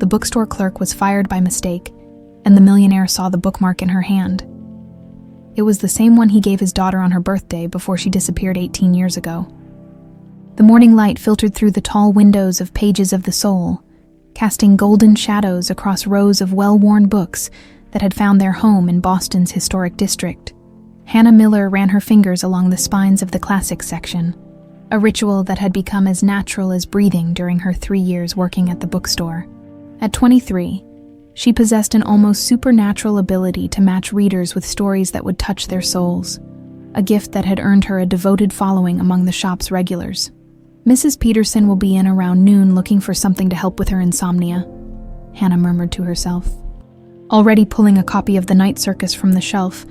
the bookstore clerk was fired by mistake, and the millionaire saw the bookmark in her hand. It was the same one he gave his daughter on her birthday before she disappeared 18 years ago. The morning light filtered through the tall windows of Pages of the Soul, casting golden shadows across rows of well-worn books that had found their home in Boston's historic district. Hannah Miller ran her fingers along the spines of the classics section, a ritual that had become as natural as breathing during her 3 years working at the bookstore. At 23, she possessed an almost supernatural ability to match readers with stories that would touch their souls, a gift that had earned her a devoted following among the shop's regulars. "Mrs. Peterson will be in around noon looking for something to help with her insomnia," Hannah murmured to herself. Already pulling a copy of the Night Circus from the shelf,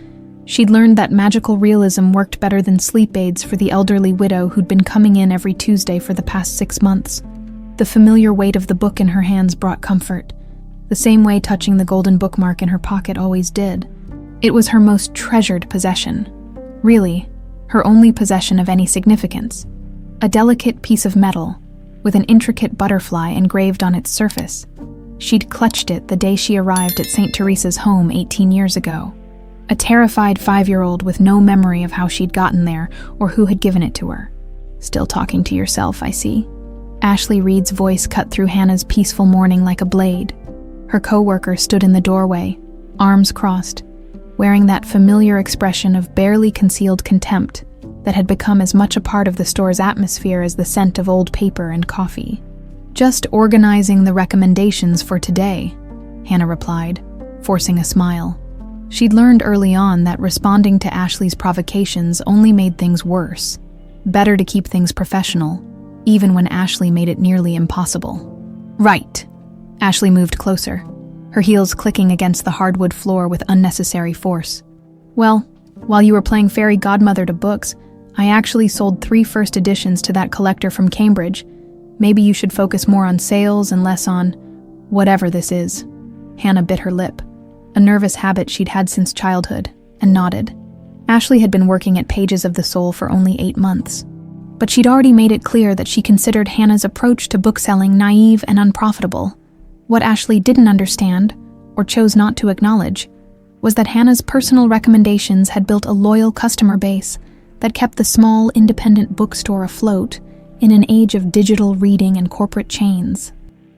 she'd learned that magical realism worked better than sleep aids for the elderly widow who'd been coming in every Tuesday for the past 6 months. The familiar weight of the book in her hands brought comfort, the same way touching the golden bookmark in her pocket always did. It was her most treasured possession. Really, her only possession of any significance. A delicate piece of metal, with an intricate butterfly engraved on its surface. She'd clutched it the day she arrived at St. Teresa's home 18 years ago. A terrified 5-year-old with no memory of how she'd gotten there or who had given it to her. "Still talking to yourself, I see." Ashley Reed's voice cut through Hannah's peaceful morning like a blade. Her co-worker stood in the doorway, arms crossed, wearing that familiar expression of barely concealed contempt that had become as much a part of the store's atmosphere as the scent of old paper and coffee. "Just organizing the recommendations for today," Hannah replied, forcing a smile. She'd learned early on that responding to Ashley's provocations only made things worse. Better to keep things professional, even when Ashley made it nearly impossible. "Right." Ashley moved closer, her heels clicking against the hardwood floor with unnecessary force. "Well, while you were playing fairy godmother to books, I actually sold 3 first editions to that collector from Cambridge. Maybe you should focus more on sales and less on whatever this is." Hannah bit her lip, a nervous habit she'd had since childhood, and nodded. Ashley had been working at Pages of the Soul for only 8 months, but she'd already made it clear that she considered Hannah's approach to bookselling naive and unprofitable. What Ashley didn't understand, or chose not to acknowledge, was that Hannah's personal recommendations had built a loyal customer base that kept the small, independent bookstore afloat in an age of digital reading and corporate chains.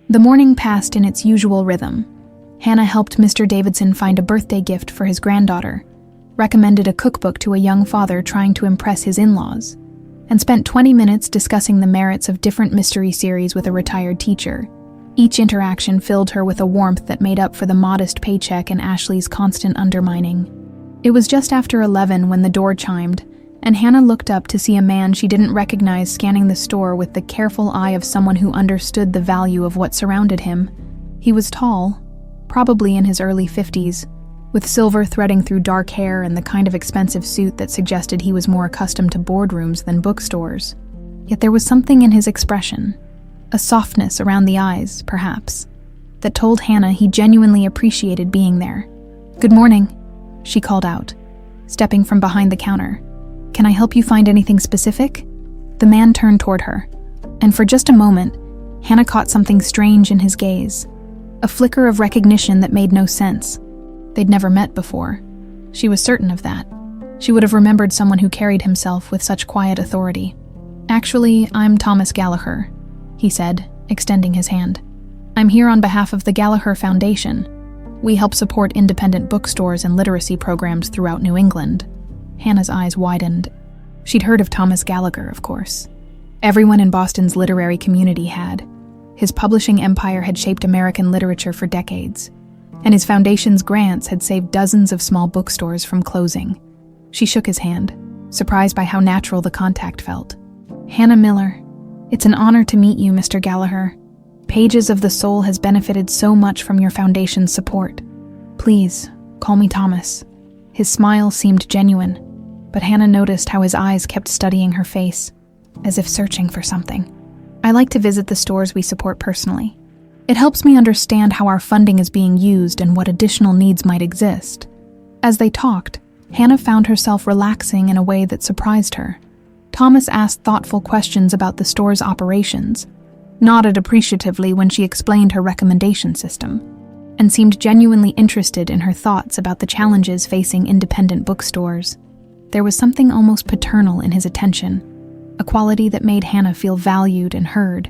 The morning passed in its usual rhythm. Hannah helped Mr. Davidson find a birthday gift for his granddaughter, recommended a cookbook to a young father trying to impress his in-laws, and spent 20 minutes discussing the merits of different mystery series with a retired teacher. Each interaction filled her with a warmth that made up for the modest paycheck and Ashley's constant undermining. It was just after 11 when the door chimed, and Hannah looked up to see a man she didn't recognize scanning the store with the careful eye of someone who understood the value of what surrounded him. He was tall, probably in his early 50s, with silver threading through dark hair and the kind of expensive suit that suggested he was more accustomed to boardrooms than bookstores. Yet there was something in his expression, a softness around the eyes, perhaps, that told Hannah he genuinely appreciated being there. "Good morning," she called out, stepping from behind the counter. "Can I help you find anything specific?" The man turned toward her, and for just a moment, Hannah caught something strange in his gaze, a flicker of recognition that made no sense. They'd never met before. She was certain of that. She would have remembered someone who carried himself with such quiet authority. "Actually, I'm Thomas Gallagher," he said, extending his hand. "I'm here on behalf of the Gallagher Foundation. We help support independent bookstores and literacy programs throughout New England." Hannah's eyes widened. She'd heard of Thomas Gallagher, of course. Everyone in Boston's literary community had. His publishing empire had shaped American literature for decades, and his foundation's grants had saved dozens of small bookstores from closing. She shook his hand, surprised by how natural the contact felt. "Hannah Miller. It's an honor to meet you, Mr. Gallagher. Pages of the Soul has benefited so much from your foundation's support. Please, call me Thomas." His smile seemed genuine, but Hannah noticed how his eyes kept studying her face, as if searching for something. "I like to visit the stores we support personally. It helps me understand how our funding is being used and what additional needs might exist." As they talked, Hannah found herself relaxing in a way that surprised her. Thomas asked thoughtful questions about the store's operations, nodded appreciatively when she explained her recommendation system, and seemed genuinely interested in her thoughts about the challenges facing independent bookstores. There was something almost paternal in his attention, a quality that made Hannah feel valued and heard.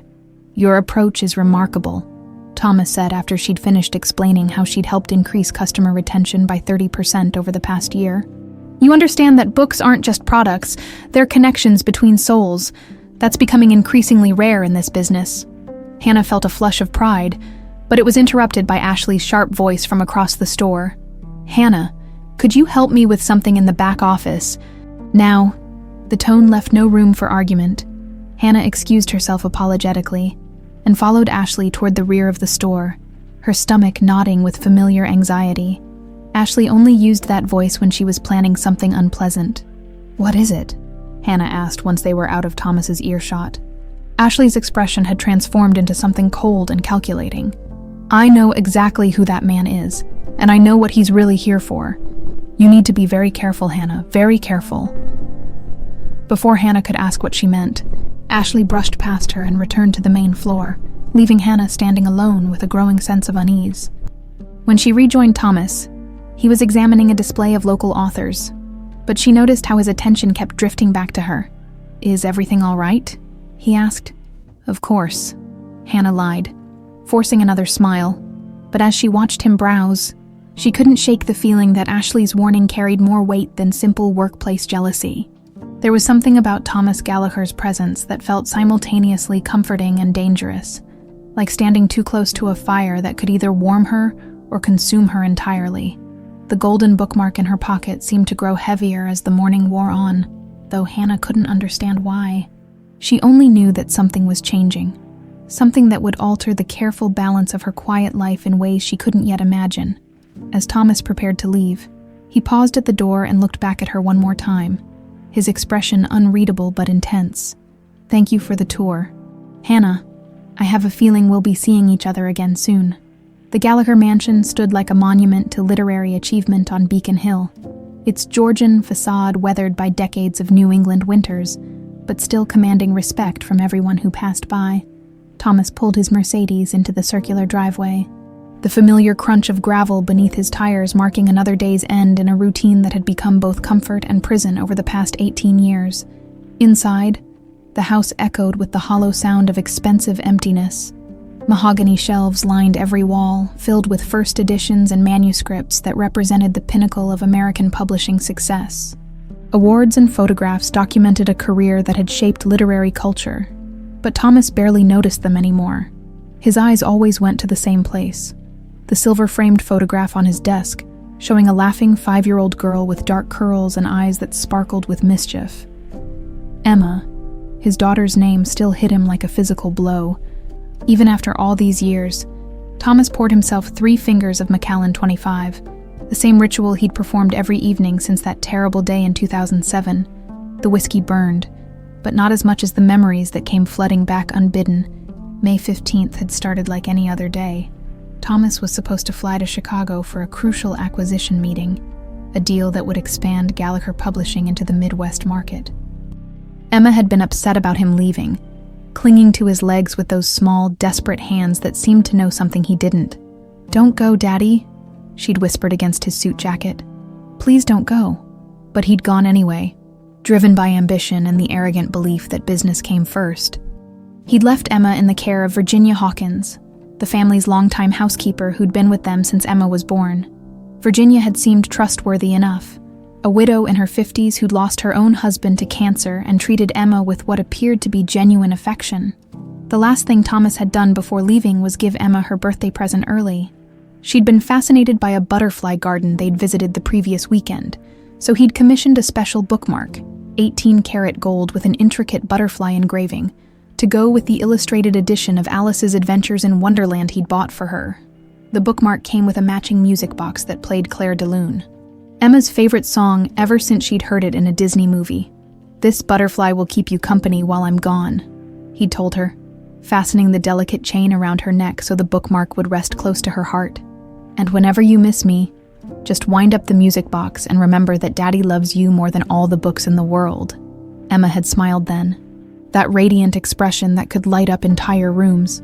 "Your approach is remarkable," Thomas said after she'd finished explaining how she'd helped increase customer retention by 30% over the past year. "You understand that books aren't just products, they're connections between souls. That's becoming increasingly rare in this business." Hannah felt a flush of pride, but it was interrupted by Ashley's sharp voice from across the store. "Hannah, could you help me with something in the back office?" Now, the tone left no room for argument. Hannah excused herself apologetically and followed Ashley toward the rear of the store, her stomach knotting with familiar anxiety. Ashley only used that voice when she was planning something unpleasant. "What is it?" Hannah asked once they were out of Thomas's earshot. Ashley's expression had transformed into something cold and calculating. "I know exactly who that man is, and I know what he's really here for. You need to be very careful, Hannah, very careful." Before Hannah could ask what she meant, Ashley brushed past her and returned to the main floor, leaving Hannah standing alone with a growing sense of unease. When she rejoined Thomas, he was examining a display of local authors, but she noticed how his attention kept drifting back to her. "Is everything all right?" he asked. "Of course," Hannah lied, forcing another smile, but as she watched him browse, she couldn't shake the feeling that Ashley's warning carried more weight than simple workplace jealousy. There was something about Thomas Gallagher's presence that felt simultaneously comforting and dangerous, like standing too close to a fire that could either warm her or consume her entirely. The golden bookmark in her pocket seemed to grow heavier as the morning wore on, though Hannah couldn't understand why. She only knew that something was changing, something that would alter the careful balance of her quiet life in ways she couldn't yet imagine. As Thomas prepared to leave, he paused at the door and looked back at her one more time, his expression unreadable but intense. "Thank you for the tour. Hannah, I have a feeling we'll be seeing each other again soon." The Gallagher mansion stood like a monument to literary achievement on Beacon Hill, its Georgian facade weathered by decades of New England winters, but still commanding respect from everyone who passed by. Thomas pulled his Mercedes into the circular driveway, the familiar crunch of gravel beneath his tires marking another day's end in a routine that had become both comfort and prison over the past 18 years. Inside, the house echoed with the hollow sound of expensive emptiness. Mahogany shelves lined every wall, filled with first editions and manuscripts that represented the pinnacle of American publishing success. Awards and photographs documented a career that had shaped literary culture, but Thomas barely noticed them anymore. His eyes always went to the same place, the silver-framed photograph on his desk, showing a laughing 5-year-old girl with dark curls and eyes that sparkled with mischief. Emma, his daughter's name, still hit him like a physical blow. Even after all these years, Thomas poured himself 3 fingers of Macallan 25, the same ritual he'd performed every evening since that terrible day in 2007. The whiskey burned, but not as much as the memories that came flooding back unbidden. May 15th had started like any other day. Thomas was supposed to fly to Chicago for a crucial acquisition meeting, a deal that would expand Gallagher Publishing into the Midwest market. Emma had been upset about him leaving, clinging to his legs with those small, desperate hands that seemed to know something he didn't. "Don't go, Daddy," she'd whispered against his suit jacket. "Please don't go." But he'd gone anyway, driven by ambition and the arrogant belief that business came first. He'd left Emma in the care of Virginia Hawkins, the family's longtime housekeeper who'd been with them since Emma was born. Virginia had seemed trustworthy enough, a widow in her 50s who'd lost her own husband to cancer and treated Emma with what appeared to be genuine affection. The last thing Thomas had done before leaving was give Emma her birthday present early. She'd been fascinated by a butterfly garden they'd visited the previous weekend, so he'd commissioned a special bookmark, 18-karat gold with an intricate butterfly engraving, to go with the illustrated edition of Alice's Adventures in Wonderland he'd bought for her. The bookmark came with a matching music box that played Claire de Lune, Emma's favorite song ever since she'd heard it in a Disney movie. "This butterfly will keep you company while I'm gone," he'd told her, fastening the delicate chain around her neck so the bookmark would rest close to her heart. "And whenever you miss me, just wind up the music box and remember that Daddy loves you more than all the books in the world." Emma had smiled then, that radiant expression that could light up entire rooms.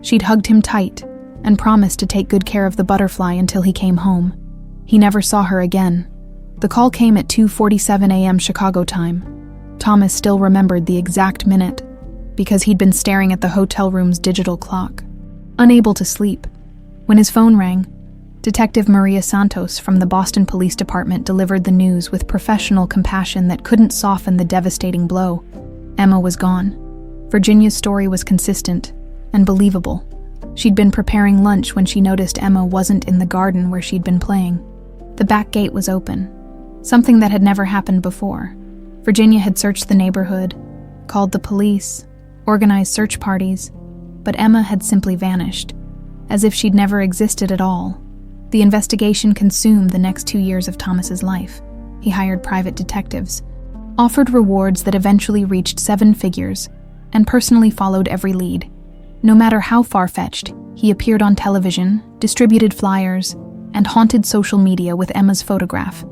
She'd hugged him tight and promised to take good care of the butterfly until he came home. He never saw her again. The call came at 2:47 a.m. Chicago time. Thomas still remembered the exact minute because he'd been staring at the hotel room's digital clock, unable to sleep. When his phone rang, Detective Maria Santos from the Boston Police Department delivered the news with professional compassion that couldn't soften the devastating blow. Emma was gone. Virginia's story was consistent and believable. She'd been preparing lunch when she noticed Emma wasn't in the garden where she'd been playing. The back gate was open, something that had never happened before. Virginia had searched the neighborhood, called the police, organized search parties, but Emma had simply vanished, as if she'd never existed at all. The investigation consumed the next 2 years of Thomas's life. He hired private detectives, offered rewards that eventually reached 7 figures, and personally followed every lead. No matter how far-fetched, he appeared on television, distributed flyers, and haunted social media with Emma's photograph.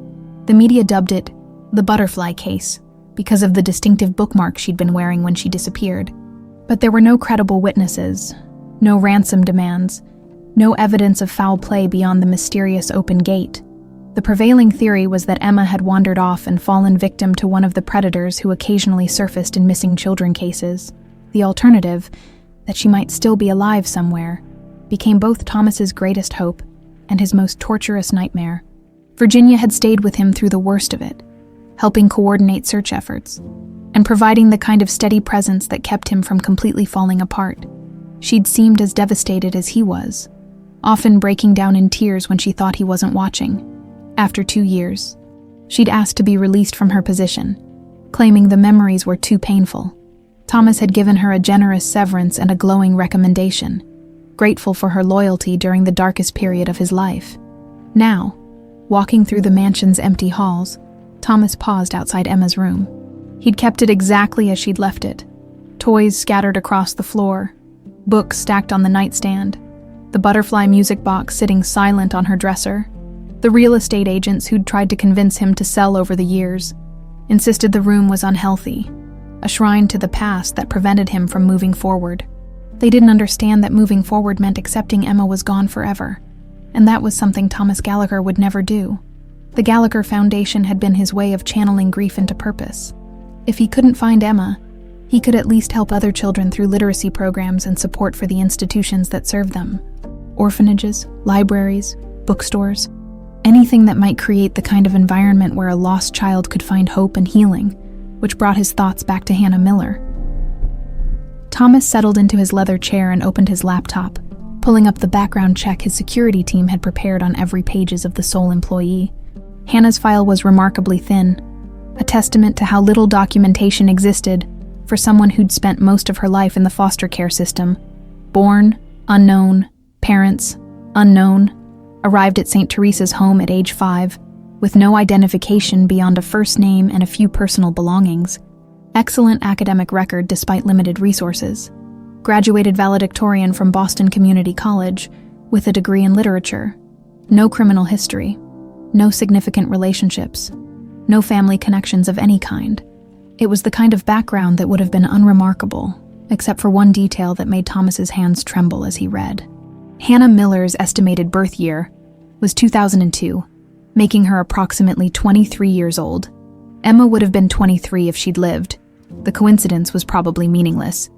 The media dubbed it the butterfly case because of the distinctive bookmark she'd been wearing when she disappeared. But there were no credible witnesses, no ransom demands, no evidence of foul play beyond the mysterious open gate. The prevailing theory was that Emma had wandered off and fallen victim to one of the predators who occasionally surfaced in missing children cases. The alternative, that she might still be alive somewhere, became both Thomas's greatest hope and his most torturous nightmare. Virginia had stayed with him through the worst of it, helping coordinate search efforts, and providing the kind of steady presence that kept him from completely falling apart. She'd seemed as devastated as he was, often breaking down in tears when she thought he wasn't watching. After 2 years, she'd asked to be released from her position, claiming the memories were too painful. Thomas had given her a generous severance and a glowing recommendation, grateful for her loyalty during the darkest period of his life. Now, walking through the mansion's empty halls, Thomas paused outside Emma's room. He'd kept it exactly as she'd left it. Toys scattered across the floor, books stacked on the nightstand, the butterfly music box sitting silent on her dresser. The real estate agents who'd tried to convince him to sell over the years insisted the room was unhealthy, a shrine to the past that prevented him from moving forward. They didn't understand that moving forward meant accepting Emma was gone forever, and that was something Thomas Gallagher would never do. The Gallagher Foundation had been his way of channeling grief into purpose. If he couldn't find Emma, he could at least help other children through literacy programs and support for the institutions that serve them. Orphanages, libraries, bookstores, anything that might create the kind of environment where a lost child could find hope and healing, which brought his thoughts back to Hannah Miller. Thomas settled into his leather chair and opened his laptop, pulling up the background check his security team had prepared on every pages of the sole employee. Hannah's file was remarkably thin, a testament to how little documentation existed for someone who'd spent most of her life in the foster care system. Born, unknown, parents, unknown, arrived at St. Teresa's home at age 5, with no identification beyond a first name and a few personal belongings. Excellent academic record despite limited resources. Graduated valedictorian from Boston Community College with a degree in literature. No criminal history. No significant relationships. No family connections of any kind. It was the kind of background that would have been unremarkable, except for one detail that made Thomas's hands tremble as he read. Hannah Miller's estimated birth year was 2002, making her approximately 23 years old. Emma would have been 23 if she'd lived. The coincidence was probably meaningless.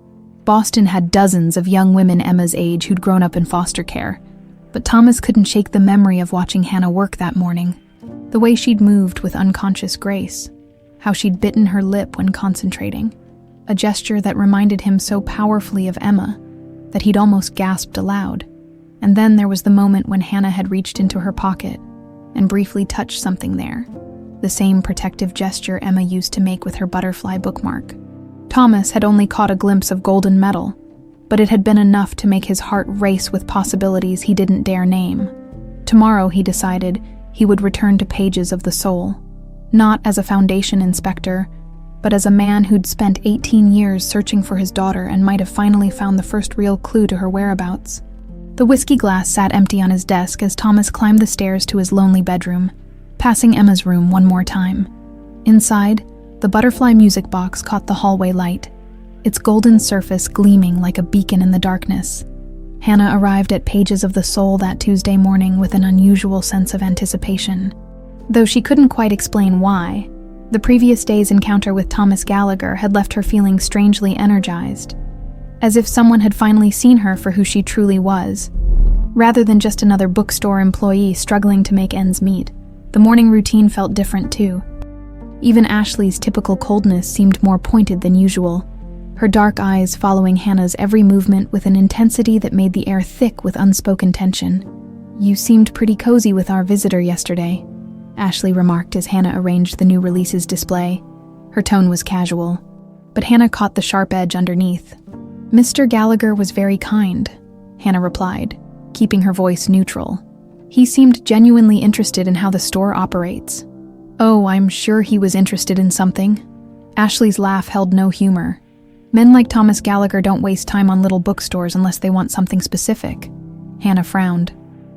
Boston had dozens of young women Emma's age who'd grown up in foster care, but Thomas couldn't shake the memory of watching Hannah work that morning. The way she'd moved with unconscious grace, how she'd bitten her lip when concentrating, a gesture that reminded him so powerfully of Emma that he'd almost gasped aloud. And then there was the moment when Hannah had reached into her pocket and briefly touched something there, the same protective gesture Emma used to make with her butterfly bookmark. Thomas had only caught a glimpse of golden metal, but it had been enough to make his heart race with possibilities he didn't dare name. Tomorrow, he decided, he would return to pages of the soul, not as a Foundation inspector, but as a man who'd spent 18 years searching for his daughter and might have finally found the first real clue to her whereabouts. The whiskey glass sat empty on his desk as Thomas climbed the stairs to his lonely bedroom, passing Emma's room one more time. Inside, the butterfly music box caught the hallway light, its golden surface gleaming like a beacon in the darkness. Hannah arrived at Pages of the Soul that Tuesday morning with an unusual sense of anticipation. Though she couldn't quite explain why, the previous day's encounter with Thomas Gallagher had left her feeling strangely energized, as if someone had finally seen her for who she truly was, rather than just another bookstore employee struggling to make ends meet. The morning routine felt different too. Even Ashley's typical coldness seemed more pointed than usual, her dark eyes following Hannah's every movement with an intensity that made the air thick with unspoken tension. "You seemed pretty cozy with our visitor yesterday," Ashley remarked as Hannah arranged the new releases display. Her tone was casual, but Hannah caught the sharp edge underneath. "Mr. Gallagher was very kind," Hannah replied, keeping her voice neutral. "He seemed genuinely interested in how the store operates." "Oh, I'm sure he was interested in something." Ashley's laugh held no humor. "Men like Thomas Gallagher don't waste time on little bookstores unless they want something specific." Hannah frowned,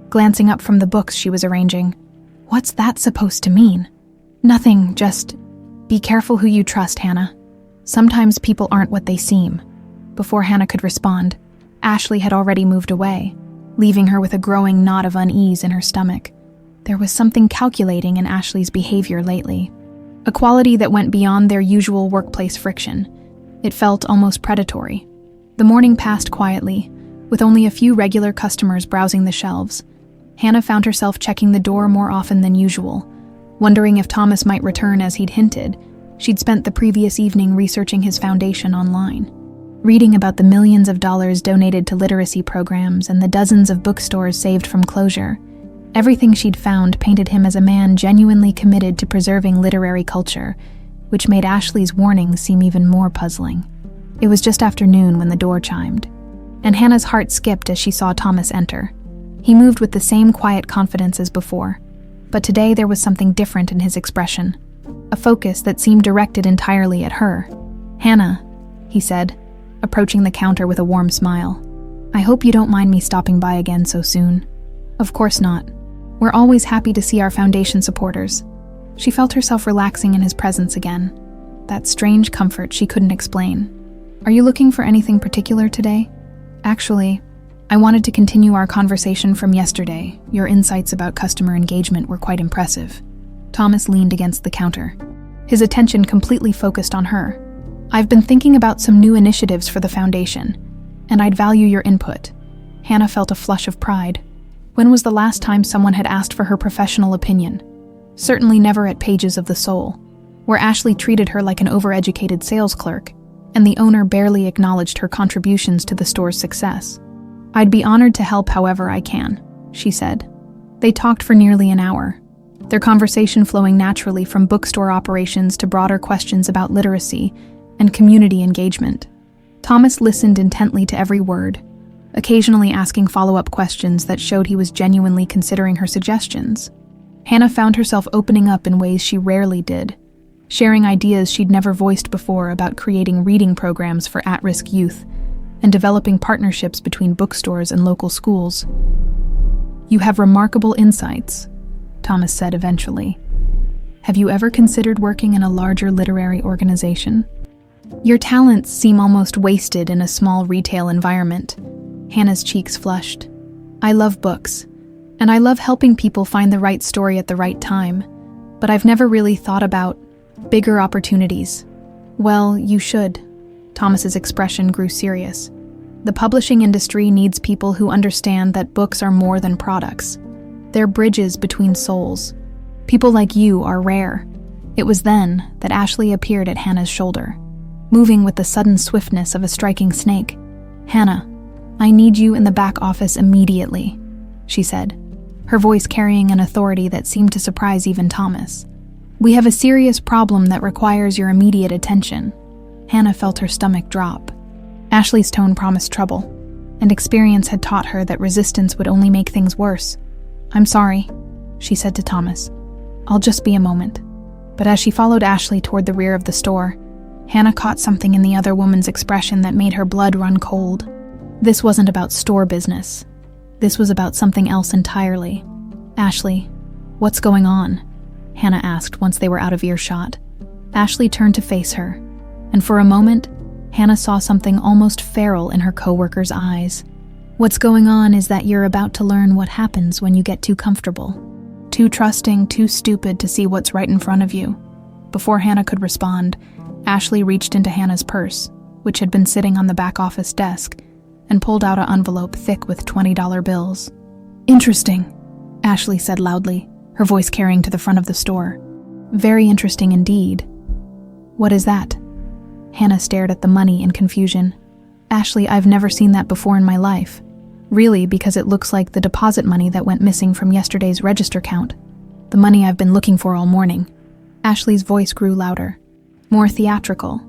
glancing up from the books she was arranging. "What's that supposed to mean?" "Nothing, just be careful who you trust, Hannah. Sometimes people aren't what they seem." Before Hannah could respond, Ashley had already moved away, leaving her with a growing knot of unease in her stomach. There was something calculating in Ashley's behavior lately, a quality that went beyond their usual workplace friction. It felt almost predatory. The morning passed quietly, with only a few regular customers browsing the shelves. Hannah found herself checking the door more often than usual, wondering if Thomas might return as he'd hinted. She'd spent the previous evening researching his foundation online, reading about the millions of dollars donated to literacy programs and the dozens of bookstores saved from closure. Everything she'd found painted him as a man genuinely committed to preserving literary culture, which made Ashley's warning seem even more puzzling. It was just after noon when the door chimed, and Hannah's heart skipped as she saw Thomas enter. He moved with the same quiet confidence as before, but today there was something different in his expression, a focus that seemed directed entirely at her. "Hannah," he said, approaching the counter with a warm smile. "I hope you don't mind me stopping by again so soon." "Of course not. We're always happy to see our foundation supporters." She felt herself relaxing in his presence again, that strange comfort she couldn't explain. "Are you looking for anything particular today?" "Actually, I wanted to continue our conversation from yesterday. Your insights about customer engagement were quite impressive." Thomas leaned against the counter, his attention completely focused on her. "I've been thinking about some new initiatives for the foundation, and I'd value your input." Hannah felt a flush of pride. When was the last time someone had asked for her professional opinion? Certainly never at Pages of the Soul, where Ashley treated her like an overeducated sales clerk, and the owner barely acknowledged her contributions to the store's success. "I'd be honored to help however I can," she said. They talked for nearly an hour, their conversation flowing naturally from bookstore operations to broader questions about literacy and community engagement. Thomas listened intently to every word, occasionally asking follow-up questions that showed he was genuinely considering her suggestions. Hannah found herself opening up in ways she rarely did, sharing ideas she'd never voiced before about creating reading programs for at-risk youth and developing partnerships between bookstores and local schools. "You have remarkable insights," Thomas said eventually. "Have you ever considered working in a larger literary organization?" "Your talents seem almost wasted in a small retail environment." Hannah's cheeks flushed. "I love books, and I love helping people find the right story at the right time, but I've never really thought about bigger opportunities." "Well, you should." Thomas's expression grew serious. "The publishing industry needs people who understand that books are more than products. They're bridges between souls. People like you are rare." It was then that Ashley appeared at Hannah's shoulder, moving with the sudden swiftness of a striking snake. "Hannah, I need you in the back office immediately," she said, her voice carrying an authority that seemed to surprise even Thomas. "We have a serious problem that requires your immediate attention." Hannah felt her stomach drop. Ashley's tone promised trouble, and experience had taught her that resistance would only make things worse. "I'm sorry," she said to Thomas. "I'll just be a moment." But as she followed Ashley toward the rear of the store, Hannah caught something in the other woman's expression that made her blood run cold. This wasn't about store business. This was about something else entirely. "Ashley, what's going on?" Hannah asked once they were out of earshot. Ashley turned to face her, and for a moment, Hannah saw something almost feral in her coworker's eyes. What's going on is that you're about to learn what happens when you get too comfortable. Too trusting, too stupid to see what's right in front of you. Before Hannah could respond, Ashley reached into Hannah's purse, which had been sitting on the back office desk, and pulled out an envelope thick with $20 bills. "Interesting," Ashley said loudly, her voice carrying to the front of the store. "Very interesting indeed." "What is that?" Hannah stared at the money in confusion. "Ashley, I've never seen that before in my life. Really, because it looks like the deposit money that went missing from yesterday's register count. The money I've been looking for all morning." Ashley's voice grew louder, more theatrical.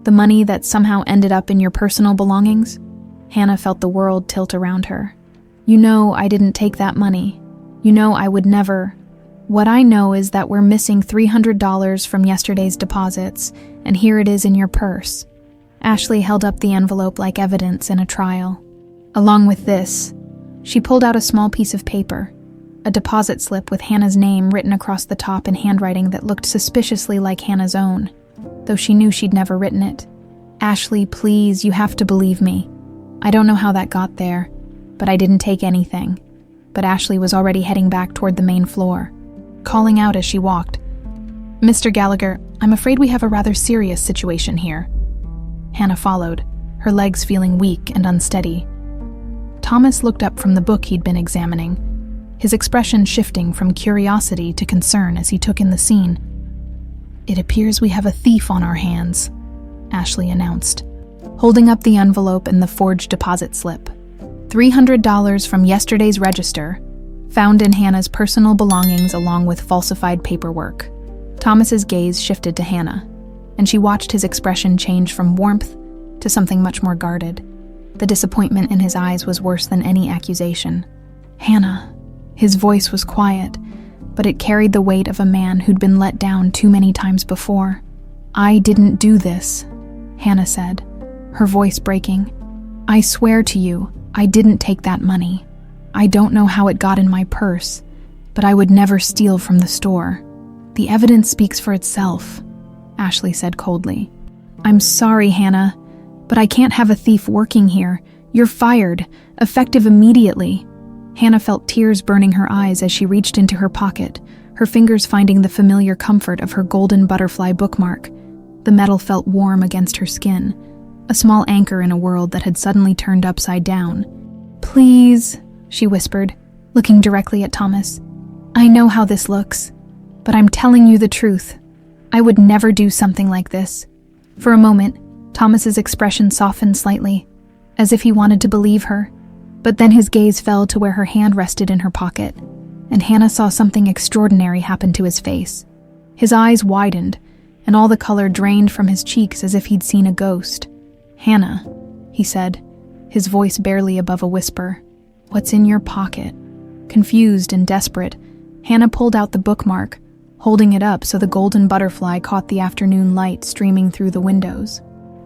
"The money that somehow ended up in your personal belongings?" Hannah felt the world tilt around her. "You know I didn't take that money. You know I would never. What I know is that we're missing $300 from yesterday's deposits, and here it is in your purse." Ashley held up the envelope like evidence in a trial. "Along with this," she pulled out a small piece of paper, a deposit slip with Hannah's name written across the top in handwriting that looked suspiciously like Hannah's own, though she knew she'd never written it. "Ashley, please, you have to believe me. I don't know how that got there, but I didn't take anything." But Ashley was already heading back toward the main floor, calling out as she walked, "Mr. Gallagher, I'm afraid we have a rather serious situation here." Hannah followed, her legs feeling weak and unsteady. Thomas looked up from the book he'd been examining, his expression shifting from curiosity to concern as he took in the scene. "It appears we have a thief on our hands," Ashley announced, holding up the envelope and the forged deposit slip. $300 from yesterday's register, found in Hannah's personal belongings along with falsified paperwork. Thomas's gaze shifted to Hannah, and she watched his expression change from warmth to something much more guarded. The disappointment in his eyes was worse than any accusation. "Hannah." His voice was quiet, but it carried the weight of a man who'd been let down too many times before. "I didn't do this," Hannah said, her voice breaking. "I swear to you, I didn't take that money. I don't know how it got in my purse, but I would never steal from the store. The evidence speaks for itself," Ashley said coldly. "I'm sorry, Hannah, but I can't have a thief working here. You're fired, effective immediately." Hannah felt tears burning her eyes as she reached into her pocket, her fingers finding the familiar comfort of her golden butterfly bookmark. The metal felt warm against her skin, a small anchor in a world that had suddenly turned upside down. "Please," she whispered, looking directly at Thomas. "I know how this looks, but I'm telling you the truth. I would never do something like this." For a moment, Thomas's expression softened slightly, as if he wanted to believe her, but then his gaze fell to where her hand rested in her pocket, and Hannah saw something extraordinary happen to his face. His eyes widened, and all the color drained from his cheeks as if he'd seen a ghost. "Hannah," he said, his voice barely above a whisper, "what's in your pocket?" Confused and desperate, Hannah pulled out the bookmark, holding it up so the golden butterfly caught the afternoon light streaming through the windows.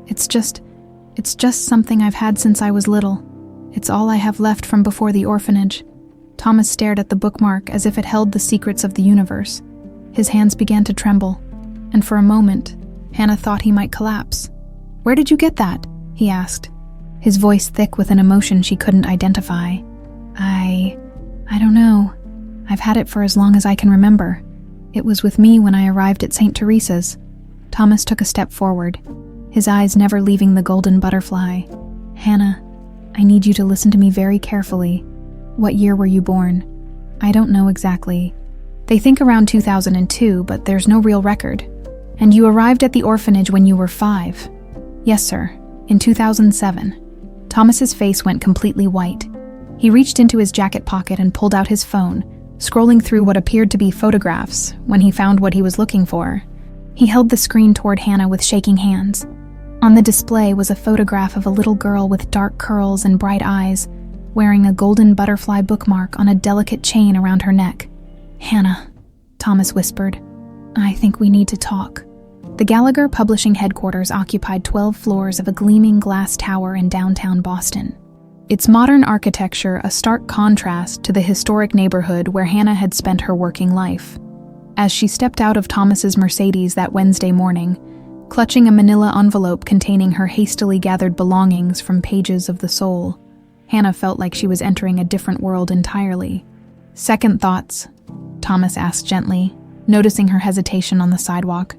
It's just something I've had since I was little. It's all I have left from before the orphanage." Thomas stared at the bookmark as if it held the secrets of the universe. His hands began to tremble, and for a moment, Hannah thought he might collapse. "Where did you get that?" he asked, his voice thick with an emotion she couldn't identify. I don't know. I've had it for as long as I can remember. It was with me when I arrived at St. Teresa's." Thomas took a step forward, his eyes never leaving the golden butterfly. "Hannah, I need you to listen to me very carefully. What year were you born?" "I don't know exactly. They think around 2002, but there's no real record." "And you arrived at the orphanage when you were 5? "Yes, sir, in 2007. Thomas's face went completely white. He reached into his jacket pocket and pulled out his phone, scrolling through what appeared to be photographs when he found what he was looking for. He held the screen toward Hannah with shaking hands. On the display was a photograph of a little girl with dark curls and bright eyes, wearing a golden butterfly bookmark on a delicate chain around her neck. "Hannah," Thomas whispered, "I think we need to talk." The Gallagher Publishing headquarters occupied 12 floors of a gleaming glass tower in downtown Boston. Its modern architecture a stark contrast to the historic neighborhood where Hannah had spent her working life. As she stepped out of Thomas's Mercedes that Wednesday morning, clutching a manila envelope containing her hastily gathered belongings from pages of the soul. Hannah felt like she was entering a different world entirely. "Second thoughts?" Thomas asked gently, noticing her hesitation on the sidewalk.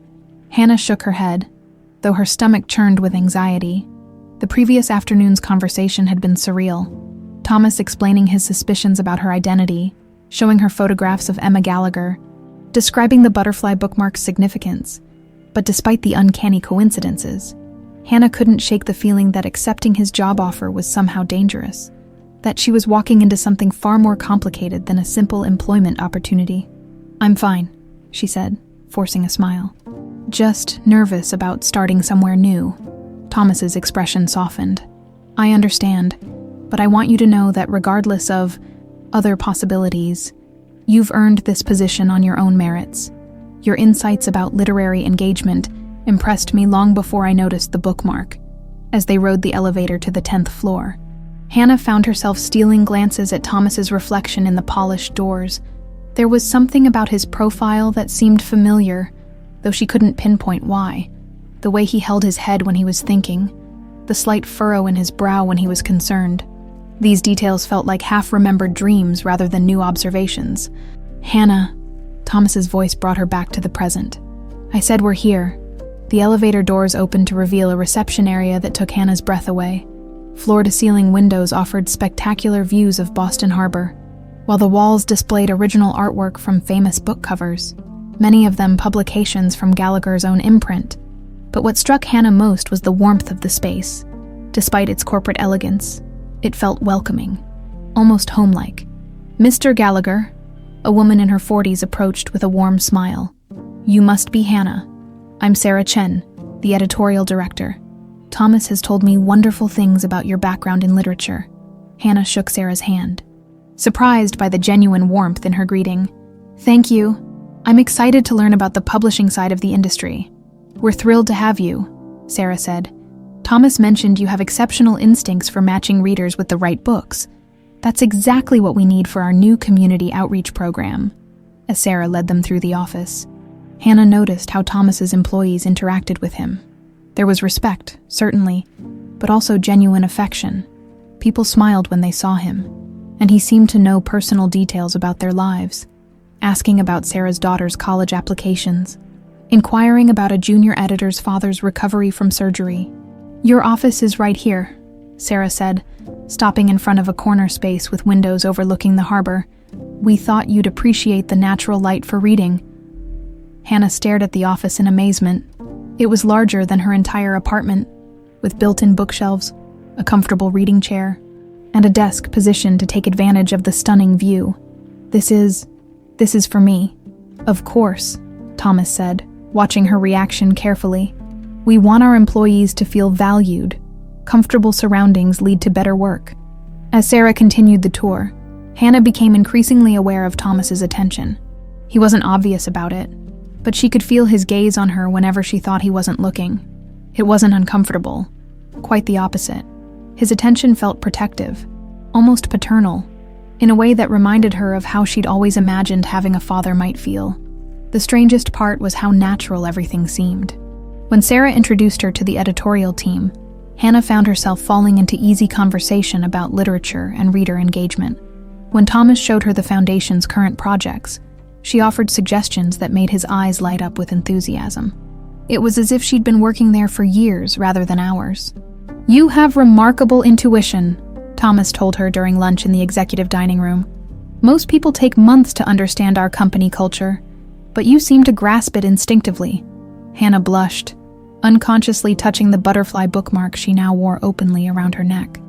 Hannah shook her head, though her stomach churned with anxiety. The previous afternoon's conversation had been surreal. Thomas explaining his suspicions about her identity, showing her photographs of Emma Gallagher, describing the butterfly bookmark's significance. But despite the uncanny coincidences, Hannah couldn't shake the feeling that accepting his job offer was somehow dangerous, that she was walking into something far more complicated than a simple employment opportunity. "I'm fine," she said, forcing a smile. "Just nervous about starting somewhere new." Thomas's expression softened. "I understand, but I want you to know that regardless of other possibilities, you've earned this position on your own merits. Your insights about literary engagement impressed me long before I noticed the bookmark." As they rode the elevator to the 10th floor, Hannah found herself stealing glances at Thomas's reflection in the polished doors. There was something about his profile that seemed familiar, though she couldn't pinpoint why. The way he held his head when he was thinking, the slight furrow in his brow when he was concerned. These details felt like half-remembered dreams rather than new observations. "Hannah," Thomas's voice brought her back to the present. "I said we're here." The elevator doors opened to reveal a reception area that took Hannah's breath away. Floor-to-ceiling windows offered spectacular views of Boston Harbor, while the walls displayed original artwork from famous book covers, many of them publications from Gallagher's own imprint. But what struck Hannah most was the warmth of the space. Despite its corporate elegance, it felt welcoming, almost homelike. "Mr. Gallagher," a woman in her 40s approached with a warm smile. "You must be Hannah. I'm Sarah Chen, the editorial director. Thomas has told me wonderful things about your background in literature." Hannah shook Sarah's hand, surprised by the genuine warmth in her greeting. "Thank you. I'm excited to learn about the publishing side of the industry." "We're thrilled to have you," Sarah said. "Thomas mentioned you have exceptional instincts for matching readers with the right books. That's exactly what we need for our new community outreach program," as Sarah led them through the office. Hannah noticed how Thomas's employees interacted with him. There was respect, certainly, but also genuine affection. People smiled when they saw him, and he seemed to know personal details about their lives, asking about Sarah's daughter's college applications, inquiring about a junior editor's father's recovery from surgery. "Your office is right here," Sarah said, stopping in front of a corner space with windows overlooking the harbor. "We thought you'd appreciate the natural light for reading." Hannah stared at the office in amazement. It was larger than her entire apartment, with built-in bookshelves, a comfortable reading chair, and a desk positioned to take advantage of the stunning view. This is for me." "Of course," Thomas said, watching her reaction carefully. "We want our employees to feel valued. Comfortable surroundings lead to better work." As Sarah continued the tour, Hannah became increasingly aware of Thomas's attention. He wasn't obvious about it, but she could feel his gaze on her whenever she thought he wasn't looking. It wasn't uncomfortable. Quite the opposite. His attention felt protective, almost paternal, in a way that reminded her of how she'd always imagined having a father might feel. The strangest part was how natural everything seemed. When Sarah introduced her to the editorial team, Hannah found herself falling into easy conversation about literature and reader engagement. When Thomas showed her the Foundation's current projects, she offered suggestions that made his eyes light up with enthusiasm. It was as if she'd been working there for years rather than hours. "You have remarkable intuition," Thomas told her during lunch in the executive dining room. "Most people take months to understand our company culture, but you seem to grasp it instinctively." Hannah blushed, unconsciously touching the butterfly bookmark she now wore openly around her neck.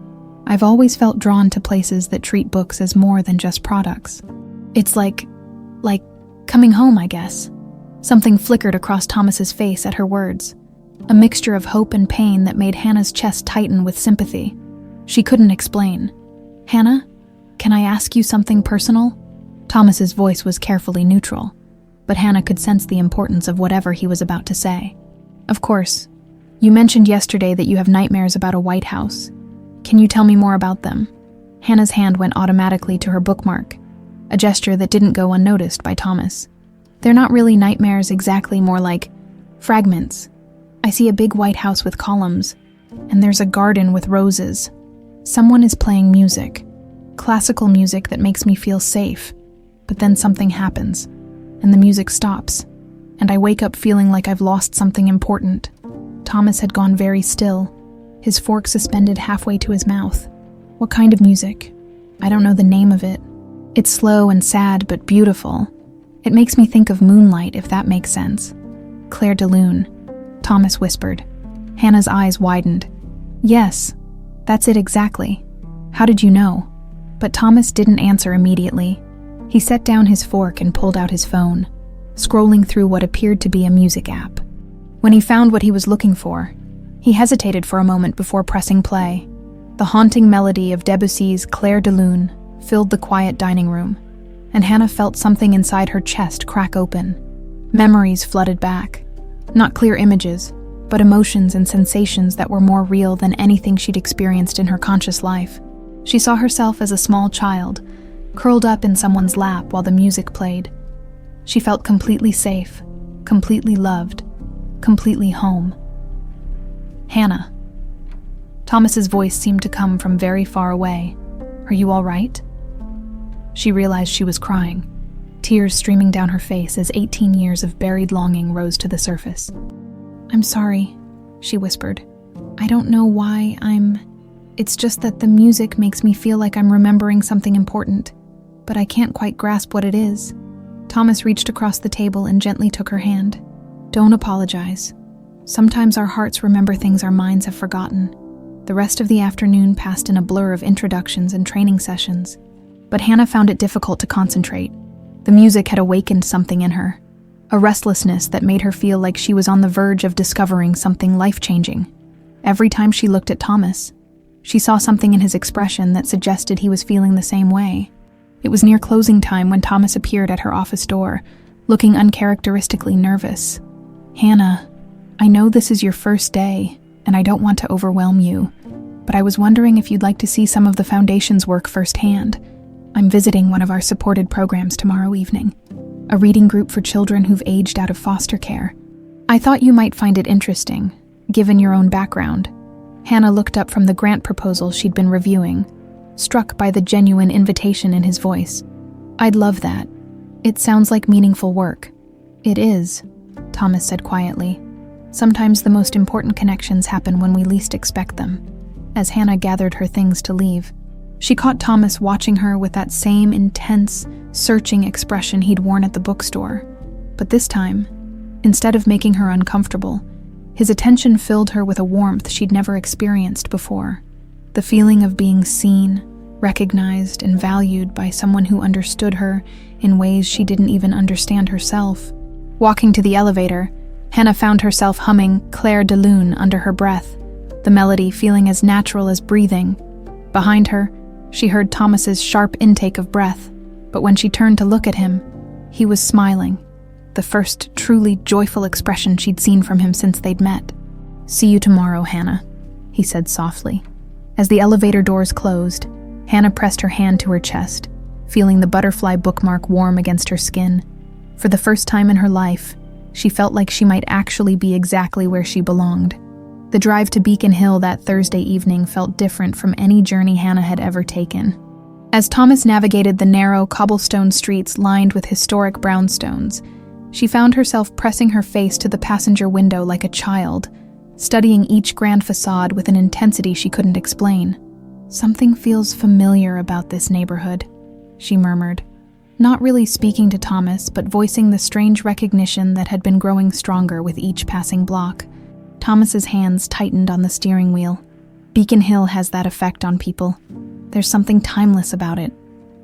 "I've always felt drawn to places that treat books as more than just products. It's like coming home, I guess." Something flickered across Thomas's face at her words, a mixture of hope and pain that made Hannah's chest tighten with sympathy. She couldn't explain. "Hannah, can I ask you something personal?" Thomas's voice was carefully neutral, but Hannah could sense the importance of whatever he was about to say. "Of course. You mentioned yesterday that you have nightmares about a White House. Can you tell me more about them?" Hannah's hand went automatically to her bookmark, a gesture that didn't go unnoticed by Thomas. "They're not really nightmares exactly, more like fragments. I see a big white house with columns, and there's a garden with roses. Someone is playing music, classical music that makes me feel safe, but then something happens, and the music stops, and I wake up feeling like I've lost something important. Thomas had gone very still, his fork suspended halfway to his mouth. What kind of music? I don't know the name of it. It's slow and sad, but beautiful. It makes me think of moonlight, if that makes sense. Clair de Lune, Thomas whispered. Hannah's eyes widened. Yes, that's it exactly. How did you know? But Thomas didn't answer immediately. He set down his fork and pulled out his phone, scrolling through what appeared to be a music app. When he found what he was looking for, he hesitated for a moment before pressing play. The haunting melody of Debussy's Clair de Lune filled the quiet dining room, and Hannah felt something inside her chest crack open. Memories flooded back. Not clear images, but emotions and sensations that were more real than anything she'd experienced in her conscious life. She saw herself as a small child, curled up in someone's lap while the music played. She felt completely safe, completely loved, completely home. Hannah. Thomas's voice seemed to come from very far away. Are you all right? She realized she was crying, tears streaming down her face as 18 years of buried longing rose to the surface. I'm sorry, she whispered. I don't know why It's just that the music makes me feel like I'm remembering something important, but I can't quite grasp what it is. Thomas reached across the table and gently took her hand. Don't apologize. Sometimes our hearts remember things our minds have forgotten. The rest of the afternoon passed in a blur of introductions and training sessions, but Hannah found it difficult to concentrate. The music had awakened something in her, a restlessness that made her feel like she was on the verge of discovering something life-changing. Every time she looked at Thomas, she saw something in his expression that suggested he was feeling the same way. It was near closing time when Thomas appeared at her office door, looking uncharacteristically nervous. Hannah, I know this is your first day, and I don't want to overwhelm you, but I was wondering if you'd like to see some of the Foundation's work firsthand. I'm visiting one of our supported programs tomorrow evening, a reading group for children who've aged out of foster care. I thought you might find it interesting, given your own background. Hannah looked up from the grant proposal she'd been reviewing, struck by the genuine invitation in his voice. I'd love that. It sounds like meaningful work. It is, Thomas said quietly. Sometimes the most important connections happen when we least expect them. As Hannah gathered her things to leave, she caught Thomas watching her with that same intense, searching expression he'd worn at the bookstore. But this time, instead of making her uncomfortable, his attention filled her with a warmth she'd never experienced before. The feeling of being seen, recognized, and valued by someone who understood her in ways she didn't even understand herself. Walking to the elevator, Hannah found herself humming Clair de Lune under her breath, the melody feeling as natural as breathing. Behind her, she heard Thomas's sharp intake of breath, but when she turned to look at him, he was smiling, the first truly joyful expression she'd seen from him since they'd met. See you tomorrow, Hannah, he said softly. As the elevator doors closed, Hannah pressed her hand to her chest, feeling the butterfly bookmark warm against her skin. For the first time in her life, she felt like she might actually be exactly where she belonged. The drive to Beacon Hill that Thursday evening felt different from any journey Hannah had ever taken. As Thomas navigated the narrow cobblestone streets lined with historic brownstones, she found herself pressing her face to the passenger window like a child, studying each grand facade with an intensity she couldn't explain. Something feels familiar about this neighborhood, she murmured, not really speaking to Thomas, but voicing the strange recognition that had been growing stronger with each passing block. Thomas's hands tightened on the steering wheel. Beacon Hill has that effect on people. There's something timeless about it,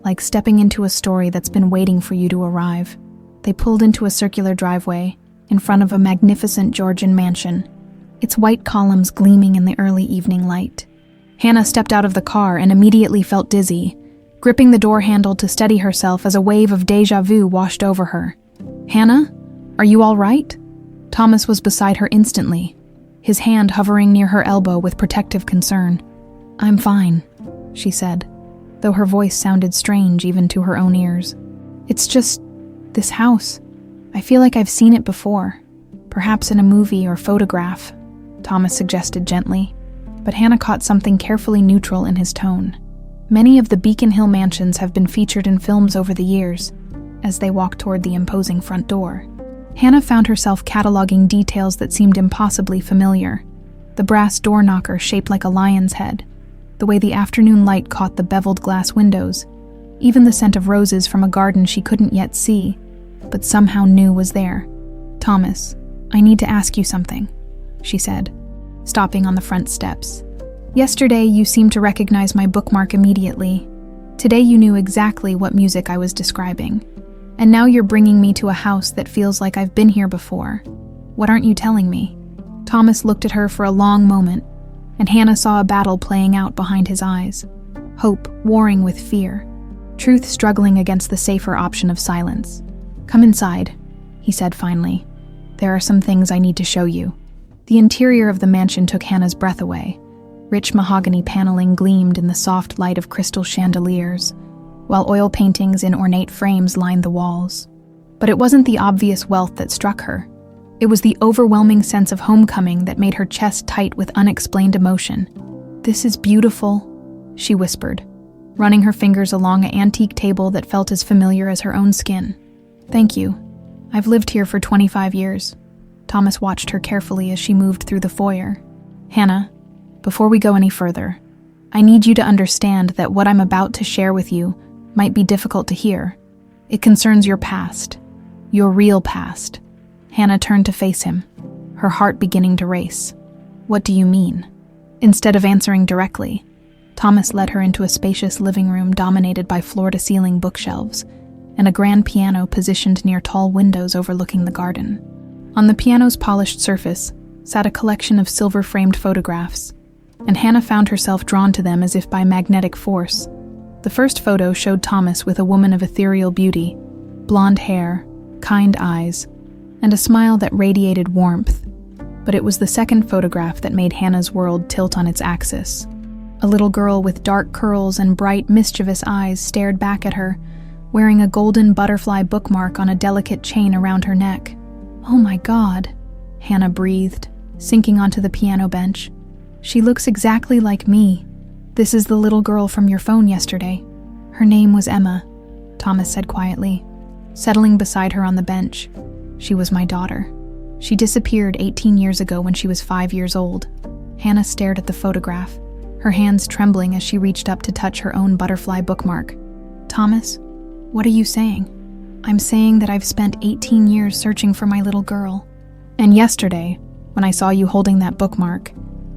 like stepping into a story that's been waiting for you to arrive. They pulled into a circular driveway in front of a magnificent Georgian mansion, its white columns gleaming in the early evening light. Hannah stepped out of the car and immediately felt dizzy, gripping the door handle to steady herself as a wave of déjà vu washed over her. Hannah, are you all right? Thomas was beside her instantly, his hand hovering near her elbow with protective concern. I'm fine, she said, though her voice sounded strange even to her own ears. It's just this house. I feel like I've seen it before. Perhaps in a movie or photograph, Thomas suggested gently, but Hannah caught something carefully neutral in his tone. Many of the Beacon Hill mansions have been featured in films over the years. As they walked toward the imposing front door, Hannah found herself cataloging details that seemed impossibly familiar. The brass door knocker shaped like a lion's head, the way the afternoon light caught the beveled glass windows, even the scent of roses from a garden she couldn't yet see, but somehow knew was there. "Thomas, I need to ask you something," she said, stopping on the front steps. "Yesterday you seemed to recognize my bookmark immediately. Today you knew exactly what music I was describing. And now you're bringing me to a house that feels like I've been here before. What aren't you telling me?" Thomas looked at her for a long moment, and Hannah saw a battle playing out behind his eyes. Hope warring with fear. Truth struggling against the safer option of silence. "Come inside," he said finally. "There are some things I need to show you." The interior of the mansion took Hannah's breath away. Rich mahogany paneling gleamed in the soft light of crystal chandeliers, while oil paintings in ornate frames lined the walls. But it wasn't the obvious wealth that struck her. It was the overwhelming sense of homecoming that made her chest tight with unexplained emotion. "This is beautiful," she whispered, running her fingers along an antique table that felt as familiar as her own skin. "Thank you. I've lived here for 25 years. Thomas watched her carefully as she moved through the foyer. "Hannah, before we go any further, I need you to understand that what I'm about to share with you might be difficult to hear. It concerns your past, your real past." Hannah turned to face him, her heart beginning to race. "What do you mean?" Instead of answering directly, Thomas led her into a spacious living room dominated by floor-to-ceiling bookshelves and a grand piano positioned near tall windows overlooking the garden. On the piano's polished surface sat a collection of silver-framed photographs, and Hannah found herself drawn to them as if by magnetic force. The first photo showed Thomas with a woman of ethereal beauty, blonde hair, kind eyes, and a smile that radiated warmth. But it was the second photograph that made Hannah's world tilt on its axis. A little girl with dark curls and bright, mischievous eyes stared back at her, wearing a golden butterfly bookmark on a delicate chain around her neck. "Oh my God," Hannah breathed, sinking onto the piano bench. "She looks exactly like me. This is the little girl from your phone yesterday. Her name was Emma," Thomas said quietly, settling beside her on the bench. "She was my daughter. She disappeared 18 years ago when she was 5 years old." Hannah stared at the photograph, her hands trembling as she reached up to touch her own butterfly bookmark. "Thomas, what are you saying?" "I'm saying that I've spent 18 years searching for my little girl. And yesterday, when I saw you holding that bookmark,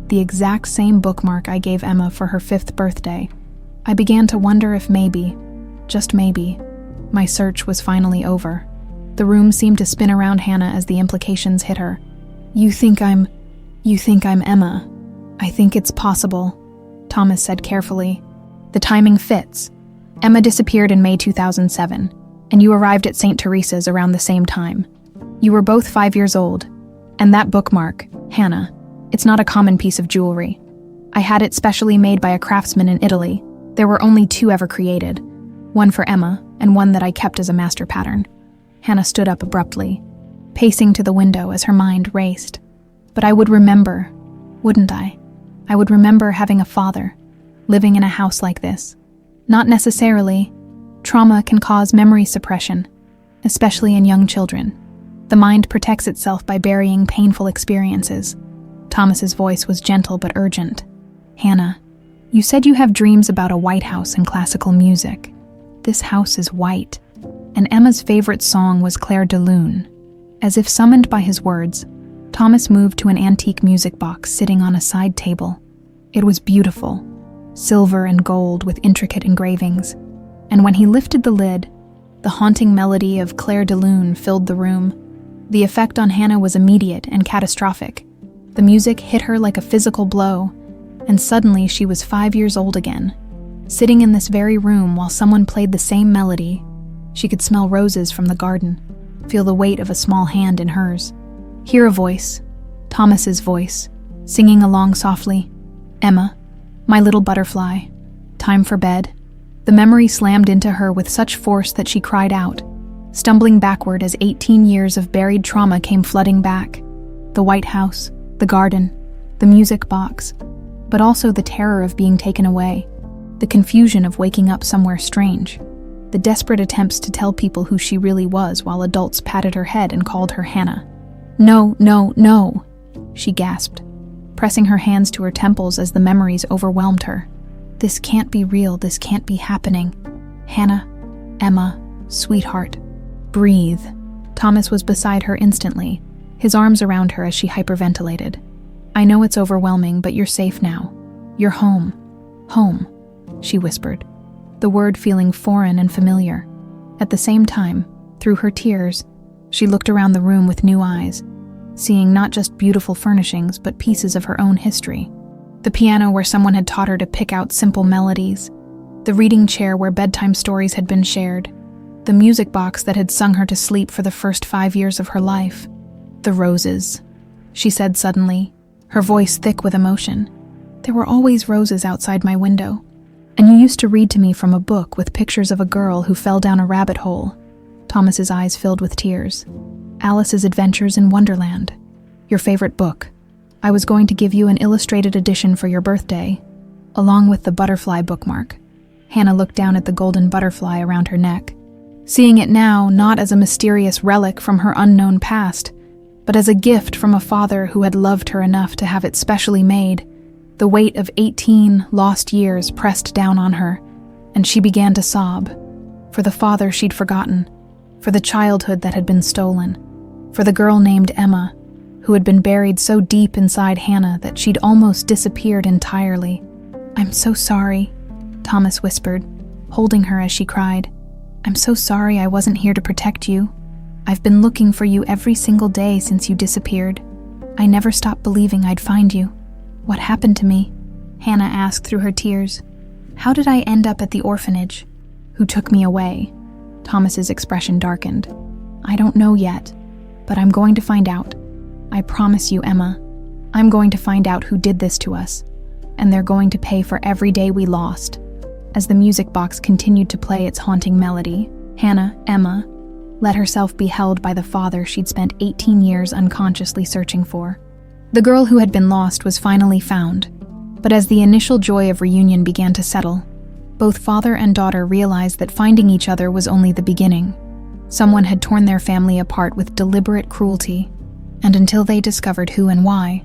the exact same bookmark I gave Emma for her 5th birthday, I began to wonder if maybe, just maybe, my search was finally over." The room seemed to spin around Hannah as the implications hit her. You think I'm Emma. I think it's possible," Thomas said carefully. "The timing fits. Emma disappeared in May 2007, and you arrived at St. Teresa's around the same time. You were both 5 years old, and that bookmark, Hannah, it's not a common piece of jewelry. I had it specially made by a craftsman in Italy. There were only 2 ever created, one for Emma and one that I kept as a master pattern." Hannah stood up abruptly, pacing to the window as her mind raced. "But I would remember, wouldn't I? I would remember having a father, living in a house like this. Not necessarily. Trauma can cause memory suppression, especially in young children. The mind protects itself by burying painful experiences." Thomas's voice was gentle but urgent. "Hannah, you said you have dreams about a white house and classical music. This house is white, and Emma's favorite song was Clair de Lune." As if summoned by his words, Thomas moved to an antique music box sitting on a side table. It was beautiful, silver and gold with intricate engravings, and when he lifted the lid, the haunting melody of Clair de Lune filled the room. The effect on Hannah was immediate and catastrophic. The music hit her like a physical blow, and suddenly she was 5 years old again. Sitting in this very room while someone played the same melody, she could smell roses from the garden, feel the weight of a small hand in hers. Hear a voice, Thomas's voice, singing along softly, "Emma, my little butterfly, time for bed." The memory slammed into her with such force that she cried out, stumbling backward as 18 years of buried trauma came flooding back. The White House, the garden, the music box, but also the terror of being taken away, the confusion of waking up somewhere strange, the desperate attempts to tell people who she really was while adults patted her head and called her Hannah. "No, no, no," she gasped, pressing her hands to her temples as the memories overwhelmed her. "This can't be real, this can't be happening. Hannah, Emma, sweetheart, breathe." Thomas was beside her instantly, his arms around her as she hyperventilated. "I know it's overwhelming, but you're safe now. You're home. Home," she whispered, the word feeling foreign and familiar. At the same time, through her tears, she looked around the room with new eyes, seeing not just beautiful furnishings, but pieces of her own history. The piano where someone had taught her to pick out simple melodies, the reading chair where bedtime stories had been shared, the music box that had sung her to sleep for the first 5 years of her life. "The roses," she said suddenly, her voice thick with emotion. "There were always roses outside my window. And you used to read to me from a book with pictures of a girl who fell down a rabbit hole." Thomas's eyes filled with tears. "Alice's Adventures in Wonderland. Your favorite book. I was going to give you an illustrated edition for your birthday, along with the butterfly bookmark." Hannah looked down at the golden butterfly around her neck, seeing it now not as a mysterious relic from her unknown past, but as a gift from a father who had loved her enough to have it specially made. The weight of 18 lost years pressed down on her, and she began to sob. For the father she'd forgotten, for the childhood that had been stolen, for the girl named Emma, who had been buried so deep inside Hannah that she'd almost disappeared entirely. "I'm so sorry," Thomas whispered, holding her as she cried. "I'm so sorry I wasn't here to protect you. I've been looking for you every single day since you disappeared. I never stopped believing I'd find you." "What happened to me?" Hannah asked through her tears. "How did I end up at the orphanage? Who took me away?" Thomas's expression darkened. "I don't know yet, but I'm going to find out. I promise you, Emma. I'm going to find out who did this to us, and they're going to pay for every day we lost." As the music box continued to play its haunting melody, Hannah, Emma, let herself be held by the father she'd spent 18 years unconsciously searching for. The girl who had been lost was finally found, but as the initial joy of reunion began to settle, both father and daughter realized that finding each other was only the beginning. Someone had torn their family apart with deliberate cruelty, and until they discovered who and why,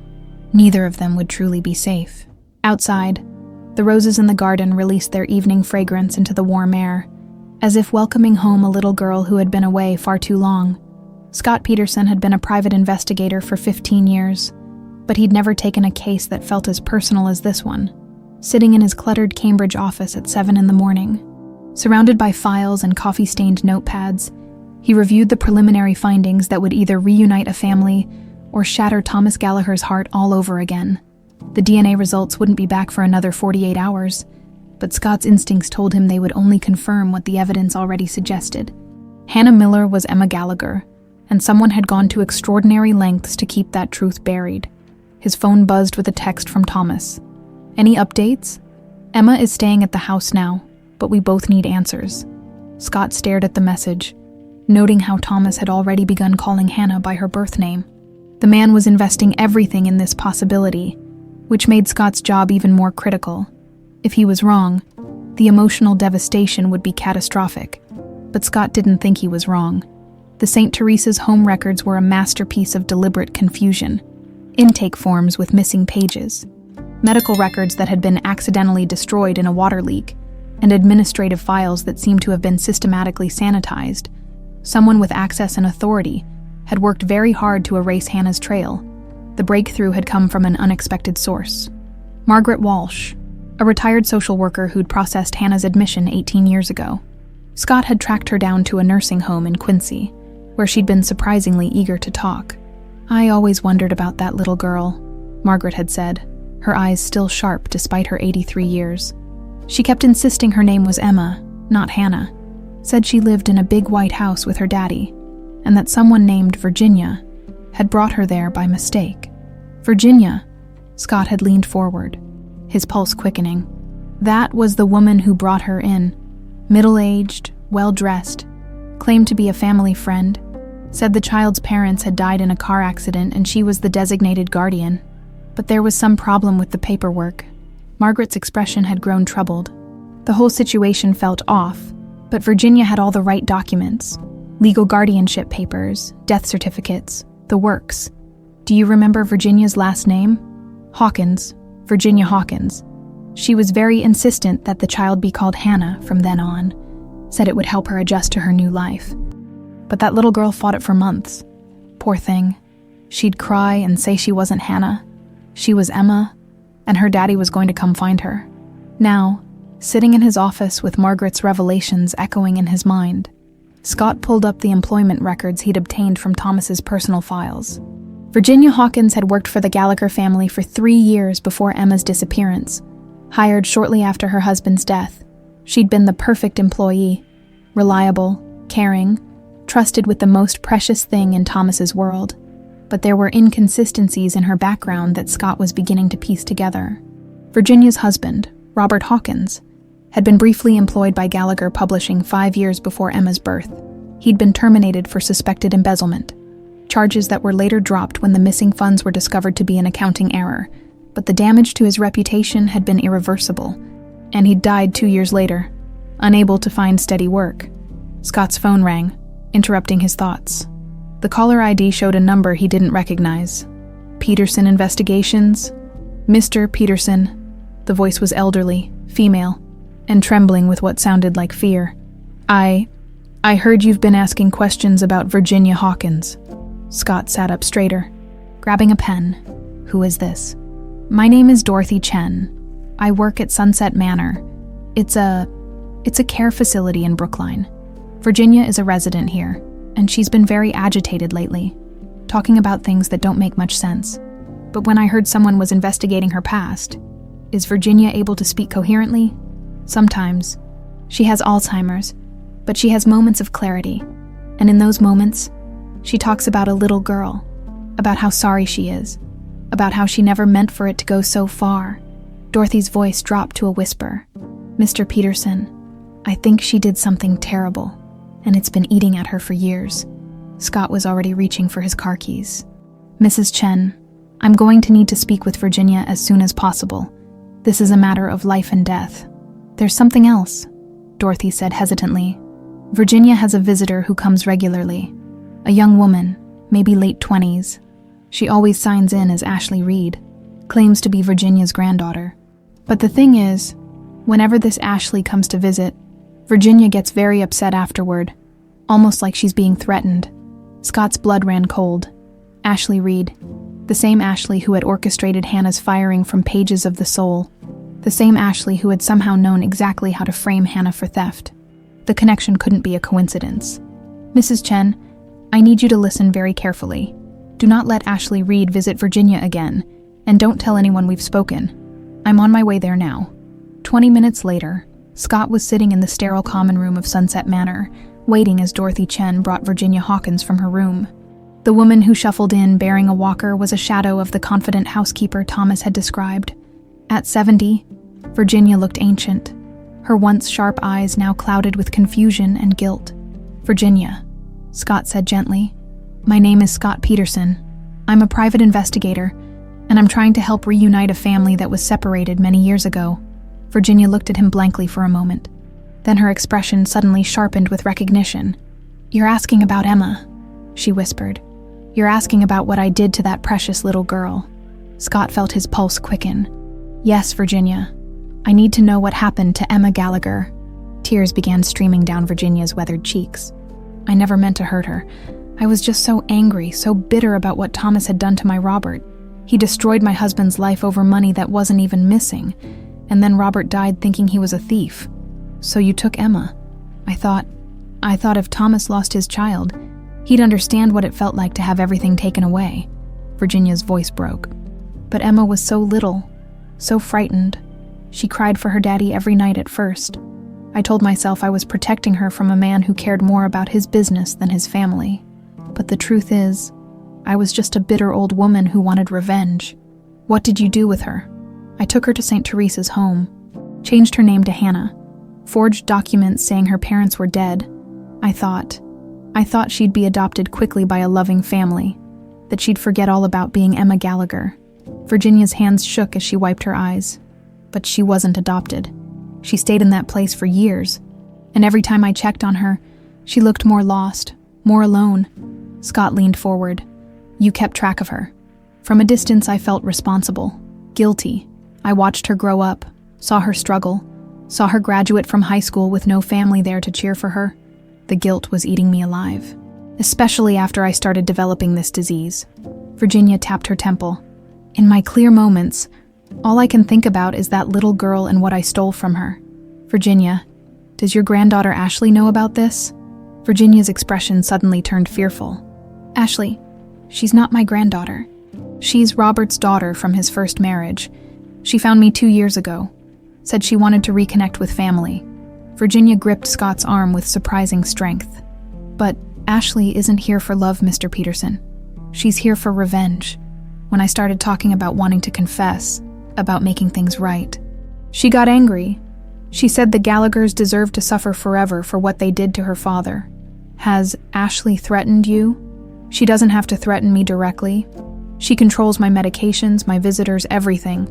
neither of them would truly be safe. Outside, the roses in the garden released their evening fragrance into the warm air, as if welcoming home a little girl who had been away far too long. Scott Peterson had been a private investigator for 15 years, but he'd never taken a case that felt as personal as this one. Sitting in his cluttered Cambridge office at 7 a.m, surrounded by files and coffee-stained notepads, he reviewed the preliminary findings that would either reunite a family or shatter Thomas Gallagher's heart all over again. The DNA results wouldn't be back for another 48 hours, but Scott's instincts told him they would only confirm what the evidence already suggested. Hannah Miller was Emma Gallagher, and someone had gone to extraordinary lengths to keep that truth buried. His phone buzzed with a text from Thomas. "Any updates? Emma is staying at the house now, but we both need answers." Scott stared at the message, noting how Thomas had already begun calling Hannah by her birth name. The man was investing everything in this possibility, which made Scott's job even more critical. If he was wrong, the emotional devastation would be catastrophic. But Scott didn't think he was wrong. The St. Teresa's home records were a masterpiece of deliberate confusion. Intake forms with missing pages, medical records that had been accidentally destroyed in a water leak, and administrative files that seemed to have been systematically sanitized. Someone with access and authority had worked very hard to erase Hannah's trail. The breakthrough had come from an unexpected source. Margaret Walsh, a retired social worker who'd processed Hannah's admission 18 years ago. Scott had tracked her down to a nursing home in Quincy, where she'd been surprisingly eager to talk. "I always wondered about that little girl," Margaret had said, her eyes still sharp despite her 83 years. She kept insisting her name was Emma, not Hannah, said she lived in a big white house with her daddy, and that someone named Virginia had brought her there by mistake. Virginia, Scott had leaned forward, his pulse quickening. That was the woman who brought her in, middle-aged, well-dressed, claimed to be a family friend. Said the child's parents had died in a car accident and she was the designated guardian. But there was some problem with the paperwork. Margaret's expression had grown troubled. The whole situation felt off, but Virginia had all the right documents. Legal guardianship papers, death certificates, the works. Do you remember Virginia's last name? Hawkins, Virginia Hawkins. She was very insistent that the child be called Hannah from then on, said it would help her adjust to her new life. But that little girl fought it for months. Poor thing. She'd cry and say she wasn't Hannah. She was Emma, and her daddy was going to come find her. Now, sitting in his office with Margaret's revelations echoing in his mind, Scott pulled up the employment records he'd obtained from Thomas's personal files. Virginia Hawkins had worked for the Gallagher family for 3 years before Emma's disappearance. Hired shortly after her husband's death, she'd been the perfect employee, reliable, caring, trusted with the most precious thing in Thomas's world. But there were inconsistencies in her background that Scott was beginning to piece together. Virginia's husband, Robert Hawkins, had been briefly employed by Gallagher Publishing 5 years before Emma's birth. He'd been terminated for suspected embezzlement, charges that were later dropped when the missing funds were discovered to be an accounting error, but the damage to his reputation had been irreversible, and he'd died 2 years later, unable to find steady work. Scott's phone rang, interrupting his thoughts. The caller ID showed a number he didn't recognize. Peterson Investigations? Mr. Peterson. The voice was elderly, female, and trembling with what sounded like fear. I heard you've been asking questions about Virginia Hawkins. Scott sat up straighter, grabbing a pen. Who is this? My name is Dorothy Chen. I work at Sunset Manor. It's a care facility in Brookline. Virginia is a resident here, and she's been very agitated lately, talking about things that don't make much sense. But when I heard someone was investigating her past, is Virginia able to speak coherently? Sometimes. She has Alzheimer's, but she has moments of clarity, and in those moments, she talks about a little girl, about how sorry she is, about how she never meant for it to go so far. Dorothy's voice dropped to a whisper. Mr. Peterson, I think she did something terrible, and it's been eating at her for years. Scott was already reaching for his car keys. Mrs. Chen, I'm going to need to speak with Virginia as soon as possible. This is a matter of life and death. There's something else, Dorothy said hesitantly. Virginia has a visitor who comes regularly. A young woman, maybe late 20s. She always signs in as Ashley Reed, claims to be Virginia's granddaughter. But the thing is, whenever this Ashley comes to visit, Virginia gets very upset afterward, almost like she's being threatened. Scott's blood ran cold. Ashley Reed, the same Ashley who had orchestrated Hannah's firing from pages of the soul, the same Ashley who had somehow known exactly how to frame Hannah for theft. The connection couldn't be a coincidence. Mrs. Chen, I need you to listen very carefully. Do not let Ashley Reed visit Virginia again, and don't tell anyone we've spoken. I'm on my way there now. 20 minutes later, Scott was sitting in the sterile common room of Sunset Manor, waiting as Dorothy Chen brought Virginia Hawkins from her room. The woman who shuffled in bearing a walker was a shadow of the confident housekeeper Thomas had described. At 70, Virginia looked ancient, her once sharp eyes now clouded with confusion and guilt. Virginia, Scott said gently, my name is Scott Peterson. I'm a private investigator, and I'm trying to help reunite a family that was separated many years ago. Virginia looked at him blankly for a moment. Then her expression suddenly sharpened with recognition. You're asking about Emma, she whispered. You're asking about what I did to that precious little girl. Scott felt his pulse quicken. Yes, Virginia. I need to know what happened to Emma Gallagher. Tears began streaming down Virginia's weathered cheeks. I never meant to hurt her. I was just so angry, so bitter about what Thomas had done to my Robert. He destroyed my husband's life over money that wasn't even missing, and then Robert died thinking he was a thief. So you took Emma. I thought if Thomas lost his child, he'd understand what it felt like to have everything taken away. Virginia's voice broke. But Emma was so little, so frightened. She cried for her daddy every night at first. I told myself I was protecting her from a man who cared more about his business than his family. But the truth is, I was just a bitter old woman who wanted revenge. What did you do with her? I took her to St. Teresa's home, changed her name to Hannah, forged documents saying her parents were dead. I thought I thought she'd be adopted quickly by a loving family, that she'd forget all about being Emma Gallagher. Virginia's hands shook as she wiped her eyes. But she wasn't adopted. She stayed in that place for years, and every time I checked on her, she looked more lost, more alone. Scott leaned forward. You kept track of her. From a distance, I felt responsible, guilty. I watched her grow up, saw her struggle, saw her graduate from high school with no family there to cheer for her. The guilt was eating me alive, especially after I started developing this disease. Virginia tapped her temple. In my clear moments, all I can think about is that little girl and what I stole from her. Virginia, does your granddaughter Ashley know about this? Virginia's expression suddenly turned fearful. Ashley, she's not my granddaughter. She's Robert's daughter from his first marriage. She found me 2 years ago. Said she wanted to reconnect with family. Virginia gripped Scott's arm with surprising strength. But Ashley isn't here for love, Mr. Peterson. She's here for revenge. When I started talking about wanting to confess, about making things right, she got angry. She said the Gallaghers deserve to suffer forever for what they did to her father. Has Ashley threatened you? She doesn't have to threaten me directly. She controls my medications, my visitors, everything.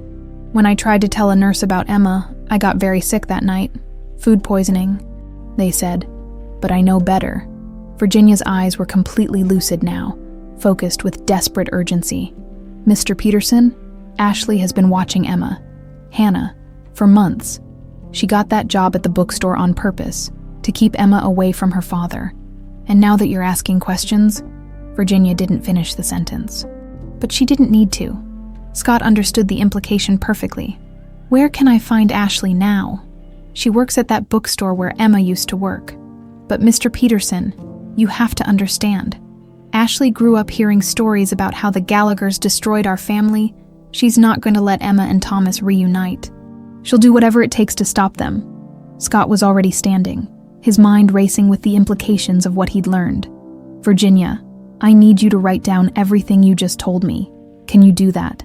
When I tried to tell a nurse about Emma, I got very sick that night. Food poisoning, they said. But I know better. Virginia's eyes were completely lucid now, focused with desperate urgency. Mr. Peterson, Ashley has been watching Emma, Hannah, for months. She got that job at the bookstore on purpose, to keep Emma away from her father. And now that you're asking questions, Virginia didn't finish the sentence. But she didn't need to. Scott understood the implication perfectly. Where can I find Ashley now? She works at that bookstore where Emma used to work. But Mr. Peterson, you have to understand. Ashley grew up hearing stories about how the Gallaghers destroyed our family. She's not going to let Emma and Thomas reunite. She'll do whatever it takes to stop them. Scott was already standing, his mind racing with the implications of what he'd learned. Virginia, I need you to write down everything you just told me. Can you do that?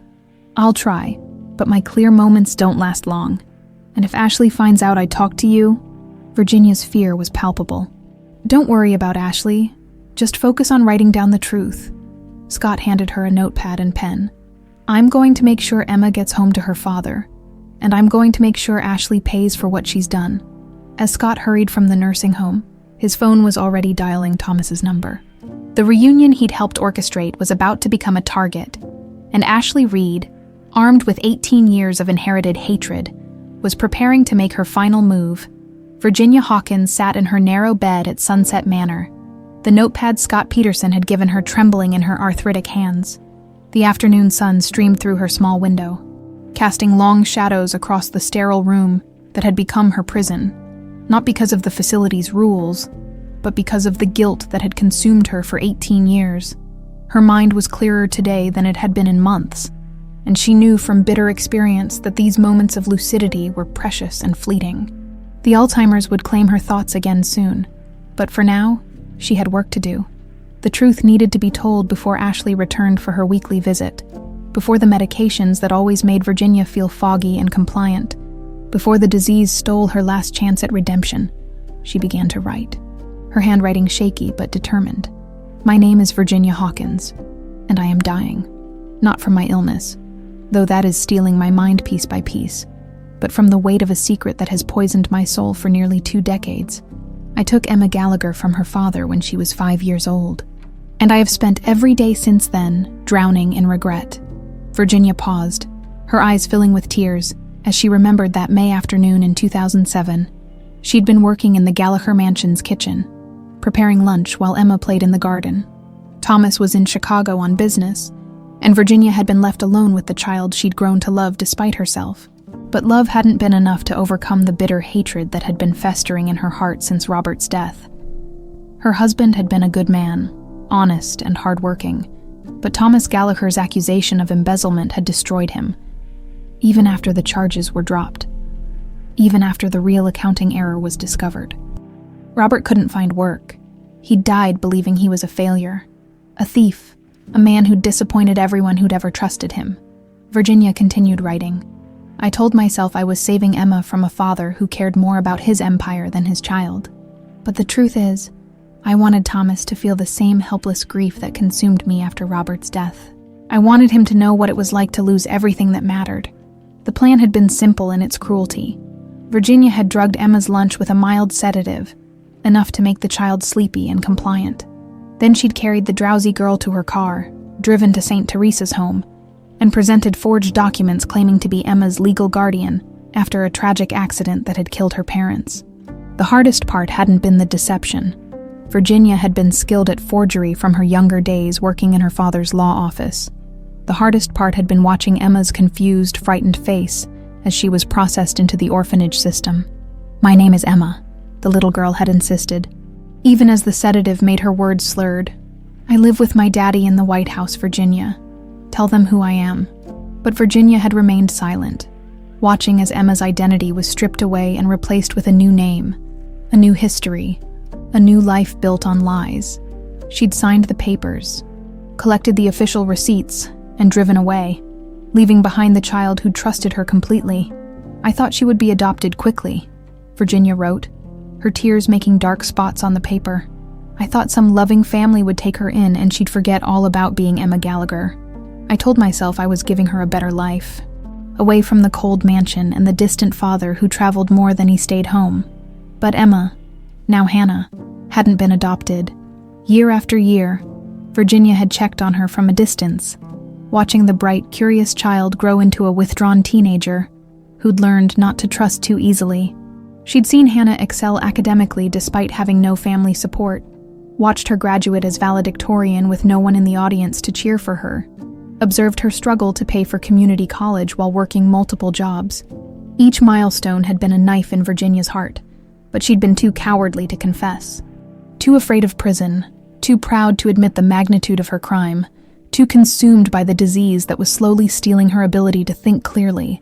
I'll try, but my clear moments don't last long. And if Ashley finds out I talked to you, Virginia's fear was palpable. Don't worry about Ashley. Just focus on writing down the truth. Scott handed her a notepad and pen. I'm going to make sure Emma gets home to her father, and I'm going to make sure Ashley pays for what she's done. As Scott hurried from the nursing home, his phone was already dialing Thomas's number. The reunion he'd helped orchestrate was about to become a target, and Ashley Reed, armed with 18 years of inherited hatred, was preparing to make her final move. Virginia Hawkins sat in her narrow bed at Sunset Manor, the notepad Scott Peterson had given her trembling in her arthritic hands. The afternoon sun streamed through her small window, casting long shadows across the sterile room that had become her prison, not because of the facility's rules, but because of the guilt that had consumed her for 18 years. Her mind was clearer today than it had been in months, and she knew from bitter experience that these moments of lucidity were precious and fleeting. The Alzheimer's would claim her thoughts again soon, but for now, she had work to do. The truth needed to be told before Ashley returned for her weekly visit, before the medications that always made Virginia feel foggy and compliant, before the disease stole her last chance at redemption. She began to write, her handwriting shaky but determined. My name is Virginia Hawkins, and I am dying. Not from my illness, though that is stealing my mind piece by piece, but from the weight of a secret that has poisoned my soul for nearly 2 decades. I took Emma Gallagher from her father when she was 5 years old, and I have spent every day since then drowning in regret. Virginia paused, her eyes filling with tears, as she remembered that May afternoon in 2007. She'd been working in the Gallagher mansion's kitchen, preparing lunch while Emma played in the garden. Thomas was in Chicago on business, and Virginia had been left alone with the child she'd grown to love despite herself. But love hadn't been enough to overcome the bitter hatred that had been festering in her heart since Robert's death. Her husband had been a good man, honest and hardworking, but Thomas Gallagher's accusation of embezzlement had destroyed him, even after the charges were dropped, even after the real accounting error was discovered. Robert couldn't find work. He'd died believing he was a failure, a thief, a man who'd disappointed everyone who'd ever trusted him. Virginia continued writing. I told myself I was saving Emma from a father who cared more about his empire than his child. But the truth is, I wanted Thomas to feel the same helpless grief that consumed me after Robert's death. I wanted him to know what it was like to lose everything that mattered. The plan had been simple in its cruelty. Virginia had drugged Emma's lunch with a mild sedative, enough to make the child sleepy and compliant. Then she'd carried the drowsy girl to her car, driven to St. Teresa's home, and presented forged documents claiming to be Emma's legal guardian after a tragic accident that had killed her parents. The hardest part hadn't been the deception. Virginia had been skilled at forgery from her younger days working in her father's law office. The hardest part had been watching Emma's confused, frightened face as she was processed into the orphanage system. "My name is Emma," the little girl had insisted, even as the sedative made her words slurred. "I live with my daddy in the White House, Virginia. Tell them who I am." But Virginia had remained silent, watching as Emma's identity was stripped away and replaced with a new name, a new history, a new life built on lies. She'd signed the papers, collected the official receipts, and driven away, leaving behind the child who'd trusted her completely. "I thought she would be adopted quickly," Virginia wrote, her tears making dark spots on the paper. "I thought some loving family would take her in and she'd forget all about being Emma Gallagher. I told myself I was giving her a better life, away from the cold mansion and the distant father who traveled more than he stayed home. But Emma, now Hannah, hadn't been adopted. Year after year, Virginia had checked on her from a distance, watching the bright, curious child grow into a withdrawn teenager who'd learned not to trust too easily. She'd seen Hannah excel academically despite having no family support, watched her graduate as valedictorian with no one in the audience to cheer for her, observed her struggle to pay for community college while working multiple jobs. Each milestone had been a knife in Virginia's heart, but she'd been too cowardly to confess. Too afraid of prison, too proud to admit the magnitude of her crime, too consumed by the disease that was slowly stealing her ability to think clearly.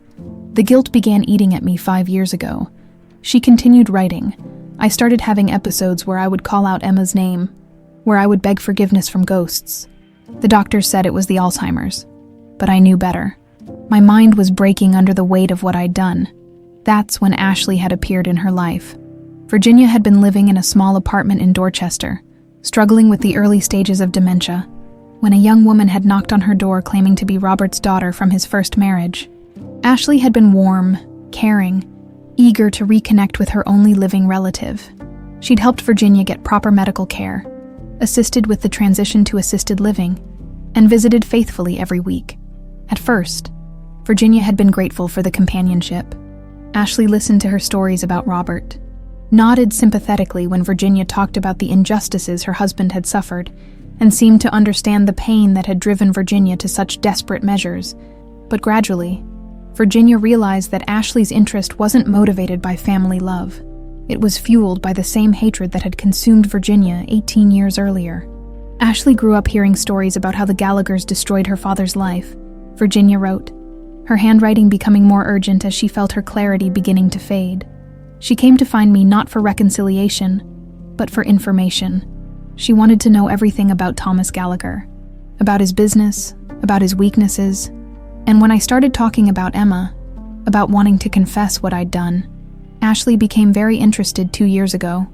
"The guilt began eating at me 5 years ago." She continued writing. "I started having episodes where I would call out Emma's name, where I would beg forgiveness from ghosts. The doctors said it was the Alzheimer's, but I knew better. My mind was breaking under the weight of what I'd done. That's when Ashley had appeared in her life. Virginia had been living in a small apartment in Dorchester, struggling with the early stages of dementia, when a young woman had knocked on her door claiming to be Robert's daughter from his first marriage. Ashley had been warm, caring, eager to reconnect with her only living relative. She'd helped Virginia get proper medical care, assisted with the transition to assisted living, and visited faithfully every week. At first, Virginia had been grateful for the companionship. Ashley listened to her stories about Robert, nodded sympathetically when Virginia talked about the injustices her husband had suffered, and seemed to understand the pain that had driven Virginia to such desperate measures. But gradually, Virginia realized that Ashley's interest wasn't motivated by family love. It was fueled by the same hatred that had consumed Virginia 18 years earlier. Ashley grew up hearing stories about how the Gallaghers destroyed her father's life, Virginia wrote, her handwriting becoming more urgent as she felt her clarity beginning to fade. She came to find me not for reconciliation, but for information. She wanted to know everything about Thomas Gallagher, about his business, about his weaknesses, and when I started talking about Emma, about wanting to confess what I'd done, Ashley became very interested 2 years ago.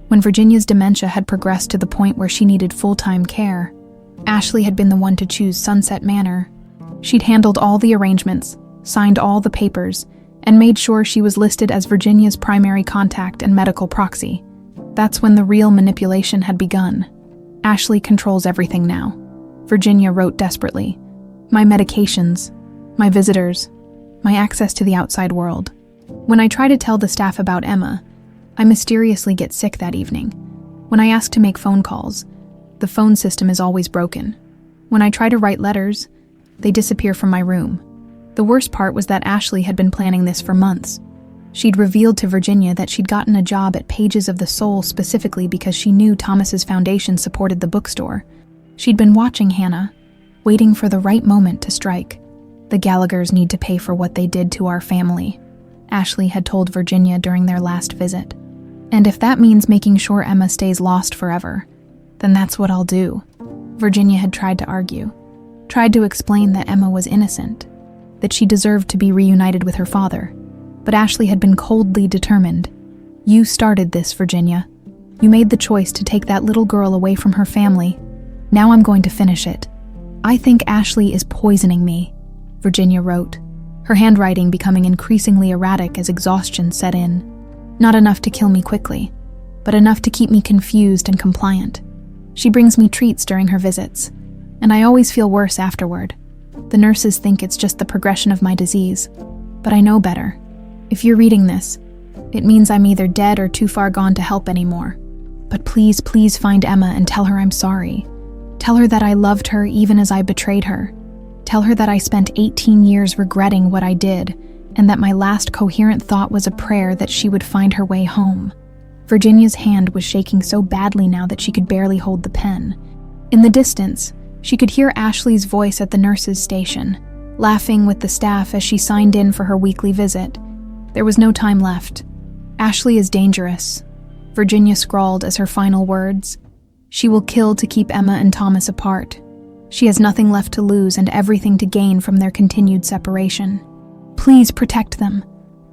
When Virginia's dementia had progressed to the point where she needed full-time care, Ashley had been the one to choose Sunset Manor. She'd handled all the arrangements, signed all the papers, and made sure she was listed as Virginia's primary contact and medical proxy. That's when the real manipulation had begun. "Ashley controls everything now," Virginia wrote desperately. "My medications, my visitors, my access to the outside world. When I try to tell the staff about Emma, I mysteriously get sick that evening. When I ask to make phone calls, the phone system is always broken. When I try to write letters, they disappear from my room." The worst part was that Ashley had been planning this for months. She'd revealed to Virginia that she'd gotten a job at Pages of the Soul specifically because she knew Thomas's foundation supported the bookstore. She'd been watching Hannah, waiting for the right moment to strike. "The Gallaghers need to pay for what they did to our family," Ashley had told Virginia during their last visit. "And if that means making sure Emma stays lost forever, then that's what I'll do." Virginia had tried to argue, tried to explain that Emma was innocent, that she deserved to be reunited with her father. But Ashley had been coldly determined. "You started this, Virginia. You made the choice to take that little girl away from her family. Now I'm going to finish it. I think Ashley is poisoning me, Virginia wrote, her handwriting becoming increasingly erratic as exhaustion set in. Not enough to kill me quickly, but enough to keep me confused and compliant. She brings me treats during her visits, and I always feel worse afterward. The nurses think it's just the progression of my disease, but I know better. If you're reading this, it means I'm either dead or too far gone to help anymore. But please, please find Emma and tell her I'm sorry. Tell her that I loved her even as I betrayed her. Tell her that I spent 18 years regretting what I did, and that my last coherent thought was a prayer that she would find her way home. Virginia's hand was shaking so badly now that she could barely hold the pen. In the distance, she could hear Ashley's voice at the nurse's station, laughing with the staff as she signed in for her weekly visit. There was no time left. Ashley is dangerous, Virginia scrawled as her final words. She will kill to keep Emma and Thomas apart. She has nothing left to lose and everything to gain from their continued separation. Please protect them.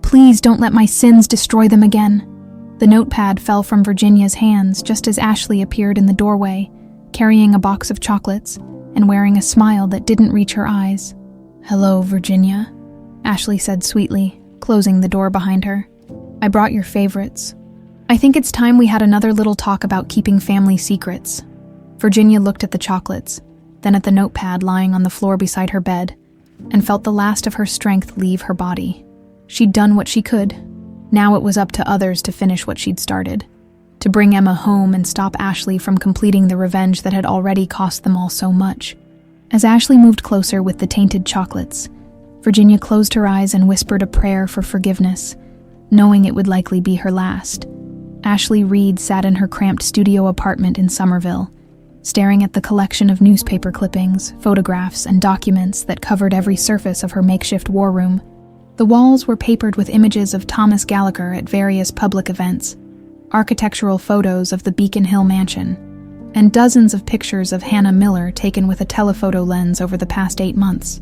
Please don't let my sins destroy them again. The notepad fell from Virginia's hands just as Ashley appeared in the doorway, carrying a box of chocolates and wearing a smile that didn't reach her eyes. "Hello, Virginia," Ashley said sweetly, closing the door behind her. "I brought your favorites. I think it's time we had another little talk about keeping family secrets." Virginia looked at the chocolates, then at the notepad lying on the floor beside her bed, and felt the last of her strength leave her body. She'd done what she could. Now it was up to others to finish what she'd started, to bring Emma home and stop Ashley from completing the revenge that had already cost them all so much. As Ashley moved closer with the tainted chocolates, Virginia closed her eyes and whispered a prayer for forgiveness, knowing it would likely be her last. Ashley Reed sat in her cramped studio apartment in Somerville, staring at the collection of newspaper clippings, photographs, and documents that covered every surface of her makeshift war room. The walls were papered with images of Thomas Gallagher at various public events, architectural photos of the Beacon Hill mansion, and dozens of pictures of Hannah Miller taken with a telephoto lens over the past 8 months.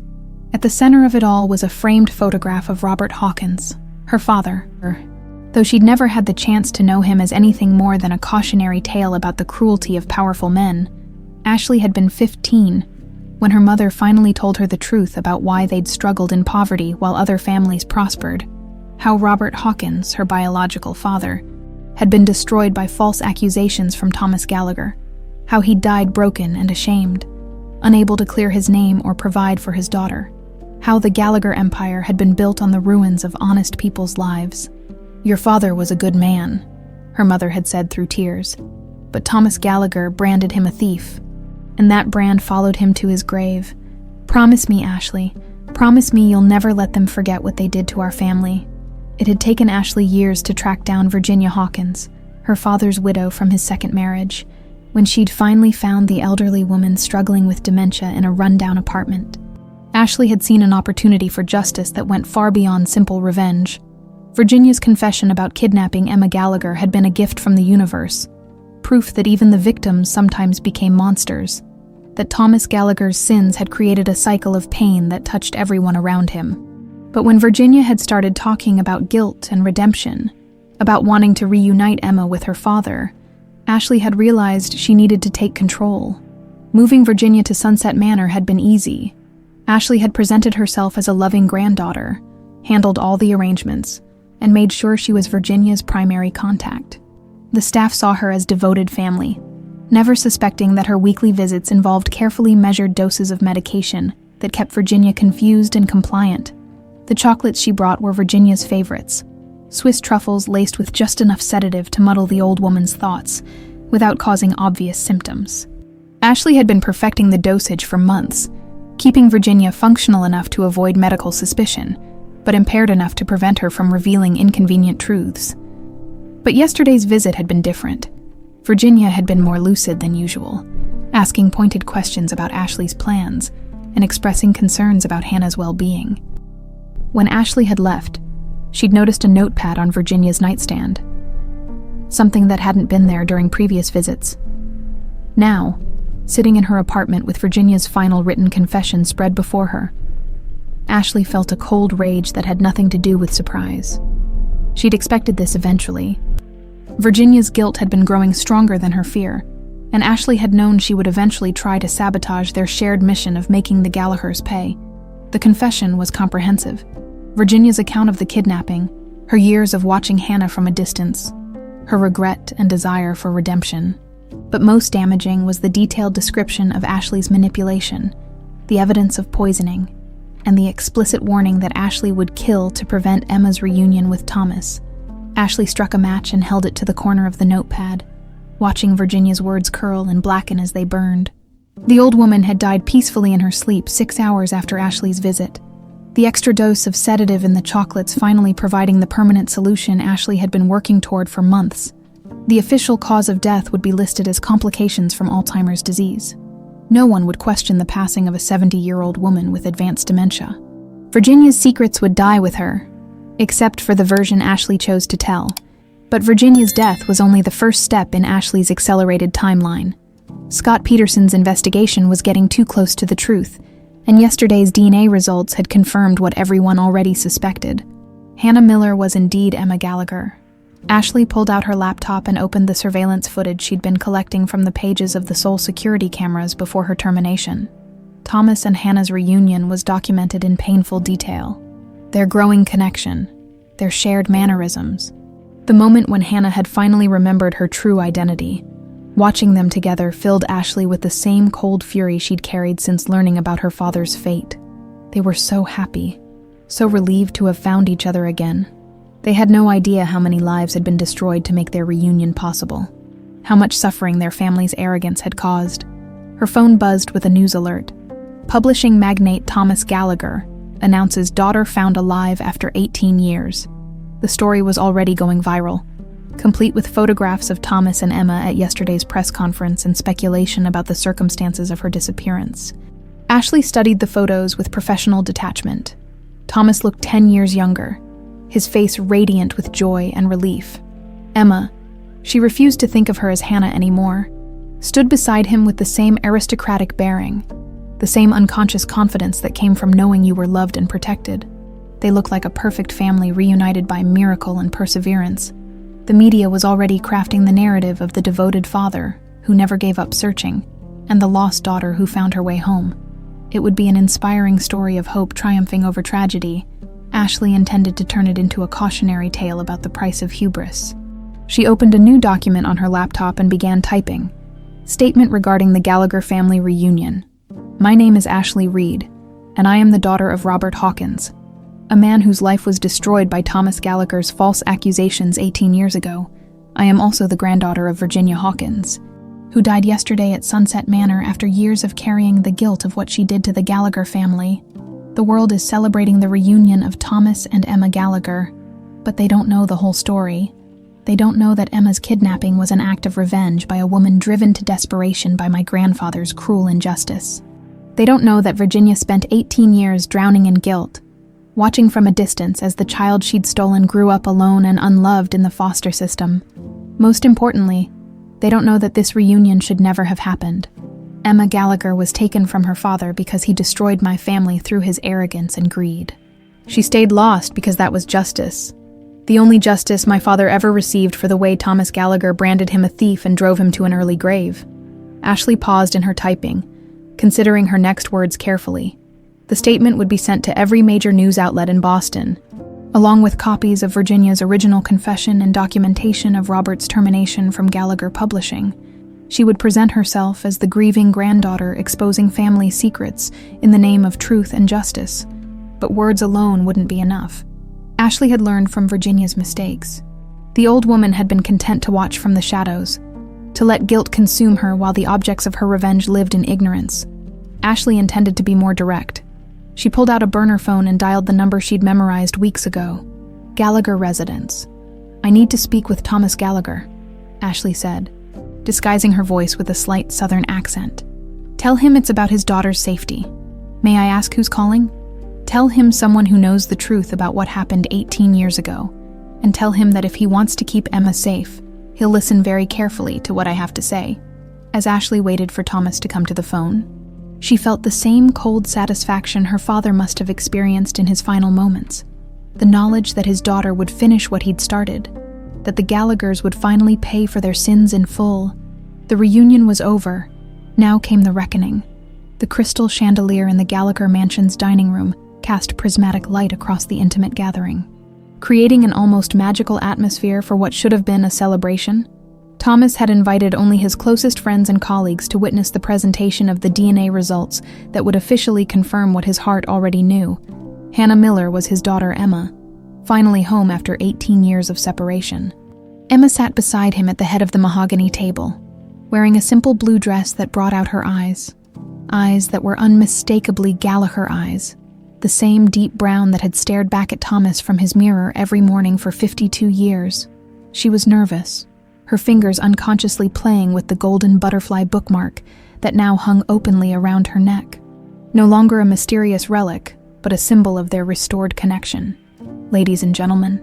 At the center of it all was a framed photograph of Robert Hawkins, her father. Though she'd never had the chance to know him as anything more than a cautionary tale about the cruelty of powerful men, Ashley had been 15 when her mother finally told her the truth about why they'd struggled in poverty while other families prospered, how Robert Hawkins, her biological father, had been destroyed by false accusations from Thomas Gallagher, how he'd died broken and ashamed, unable to clear his name or provide for his daughter, how the Gallagher empire had been built on the ruins of honest people's lives. "Your father was a good man," her mother had said through tears, but Thomas Gallagher branded him a thief, and that brand followed him to his grave. "Promise me, Ashley, promise me you'll never let them forget what they did to our family." It had taken Ashley years to track down Virginia Hawkins, her father's widow from his second marriage, when she'd finally found the elderly woman struggling with dementia in a rundown apartment. Ashley had seen an opportunity for justice that went far beyond simple revenge. Virginia's confession about kidnapping Emma Gallagher had been a gift from the universe, proof that even the victims sometimes became monsters, that Thomas Gallagher's sins had created a cycle of pain that touched everyone around him. But when Virginia had started talking about guilt and redemption, about wanting to reunite Emma with her father, Ashley had realized she needed to take control. Moving Virginia to Sunset Manor had been easy. Ashley had presented herself as a loving granddaughter, handled all the arrangements, and made sure she was Virginia's primary contact. The staff saw her as devoted family, never suspecting that her weekly visits involved carefully measured doses of medication that kept Virginia confused and compliant. The chocolates she brought were Virginia's favorites, Swiss truffles laced with just enough sedative to muddle the old woman's thoughts, without causing obvious symptoms. Ashley had been perfecting the dosage for months, keeping Virginia functional enough to avoid medical suspicion, but impaired enough to prevent her from revealing inconvenient truths. But yesterday's visit had been different. Virginia had been more lucid than usual, asking pointed questions about Ashley's plans and expressing concerns about Hannah's well-being. When Ashley had left, she'd noticed a notepad on Virginia's nightstand, something that hadn't been there during previous visits. Now, sitting in her apartment with Virginia's final written confession spread before her, Ashley felt a cold rage that had nothing to do with surprise. She'd expected this eventually. Virginia's guilt had been growing stronger than her fear, and Ashley had known she would eventually try to sabotage their shared mission of making the Gallaghers pay. The confession was comprehensive. Virginia's account of the kidnapping, her years of watching Hannah from a distance, her regret and desire for redemption. But most damaging was the detailed description of Ashley's manipulation, the evidence of poisoning, and the explicit warning that Ashley would kill to prevent Emma's reunion with Thomas. Ashley struck a match and held it to the corner of the notepad, watching Virginia's words curl and blacken as they burned. The old woman had died peacefully in her sleep 6 hours after Ashley's visit, the extra dose of sedative in the chocolates finally providing the permanent solution Ashley had been working toward for months. The official cause of death would be listed as complications from Alzheimer's disease. No one would question the passing of a 70-year-old woman with advanced dementia. Virginia's secrets would die with her, except for the version Ashley chose to tell. But Virginia's death was only the first step in Ashley's accelerated timeline. Scott Peterson's investigation was getting too close to the truth, and yesterday's DNA results had confirmed what everyone already suspected. Hannah Miller was indeed Emma Gallagher. Ashley pulled out her laptop and opened the surveillance footage she'd been collecting from the pages of the sole security cameras before her termination. Thomas and Hannah's reunion was documented in painful detail. Their growing connection, their shared mannerisms. The moment when Hannah had finally remembered her true identity. Watching them together filled Ashley with the same cold fury she'd carried since learning about her father's fate. They were so happy, so relieved to have found each other again. They had no idea how many lives had been destroyed to make their reunion possible, how much suffering their family's arrogance had caused. Her phone buzzed with a news alert. Publishing magnate Thomas Gallagher announces daughter found alive after 18 years. The story was already going viral, complete with photographs of Thomas and Emma at yesterday's press conference and speculation about the circumstances of her disappearance. Ashley studied the photos with professional detachment. Thomas looked 10 years younger, his face radiant with joy and relief. Emma, she refused to think of her as Hannah anymore, stood beside him with the same aristocratic bearing, the same unconscious confidence that came from knowing you were loved and protected. They looked like a perfect family reunited by miracle and perseverance. The media was already crafting the narrative of the devoted father who never gave up searching, and the lost daughter who found her way home. It would be an inspiring story of hope triumphing over tragedy. Ashley intended to turn it into a cautionary tale about the price of hubris. She opened a new document on her laptop and began typing. Statement regarding the Gallagher family reunion. My name is Ashley Reed, and I am the daughter of Robert Hawkins, a man whose life was destroyed by Thomas Gallagher's false accusations 18 years ago. I am also the granddaughter of Virginia Hawkins, who died yesterday at Sunset Manor after years of carrying the guilt of what she did to the Gallagher family. The world is celebrating the reunion of Thomas and Emma Gallagher, but they don't know the whole story. They don't know that Emma's kidnapping was an act of revenge by a woman driven to desperation by my grandfather's cruel injustice. They don't know that Virginia spent 18 years drowning in guilt, watching from a distance as the child she'd stolen grew up alone and unloved in the foster system. Most importantly, they don't know that this reunion should never have happened. Emma Gallagher was taken from her father because he destroyed my family through his arrogance and greed. She stayed lost because that was justice. The only justice my father ever received for the way Thomas Gallagher branded him a thief and drove him to an early grave. Ashley paused in her typing, considering her next words carefully. The statement would be sent to every major news outlet in Boston, along with copies of Virginia's original confession and documentation of Robert's termination from Gallagher Publishing. She would present herself as the grieving granddaughter exposing family secrets in the name of truth and justice. But words alone wouldn't be enough. Ashley had learned from Virginia's mistakes. The old woman had been content to watch from the shadows, to let guilt consume her while the objects of her revenge lived in ignorance. Ashley intended to be more direct. She pulled out a burner phone and dialed the number she'd memorized weeks ago. Gallagher residence. I need to speak with Thomas Gallagher, Ashley said, disguising her voice with a slight southern accent. Tell him it's about his daughter's safety. May I ask who's calling? Tell him someone who knows the truth about what happened 18 years ago, and tell him that if he wants to keep Emma safe, he'll listen very carefully to what I have to say. As Ashley waited for Thomas to come to the phone, she felt the same cold satisfaction her father must have experienced in his final moments. The knowledge that his daughter would finish what he'd started, that the Gallaghers would finally pay for their sins in full. The reunion was over. Now came the reckoning. The crystal chandelier in the Gallagher mansion's dining room cast prismatic light across the intimate gathering, creating an almost magical atmosphere for what should have been a celebration. Thomas had invited only his closest friends and colleagues to witness the presentation of the DNA results that would officially confirm what his heart already knew. Hannah Miller was his daughter Emma, finally home after 18 years of separation. Emma sat beside him at the head of the mahogany table, wearing a simple blue dress that brought out her eyes that were unmistakably Gallagher eyes, the same deep brown that had stared back at Thomas from his mirror every morning for 52 years. She was nervous, her fingers unconsciously playing with the golden butterfly bookmark that now hung openly around her neck. No longer a mysterious relic, but a symbol of their restored connection. "Ladies and gentlemen,"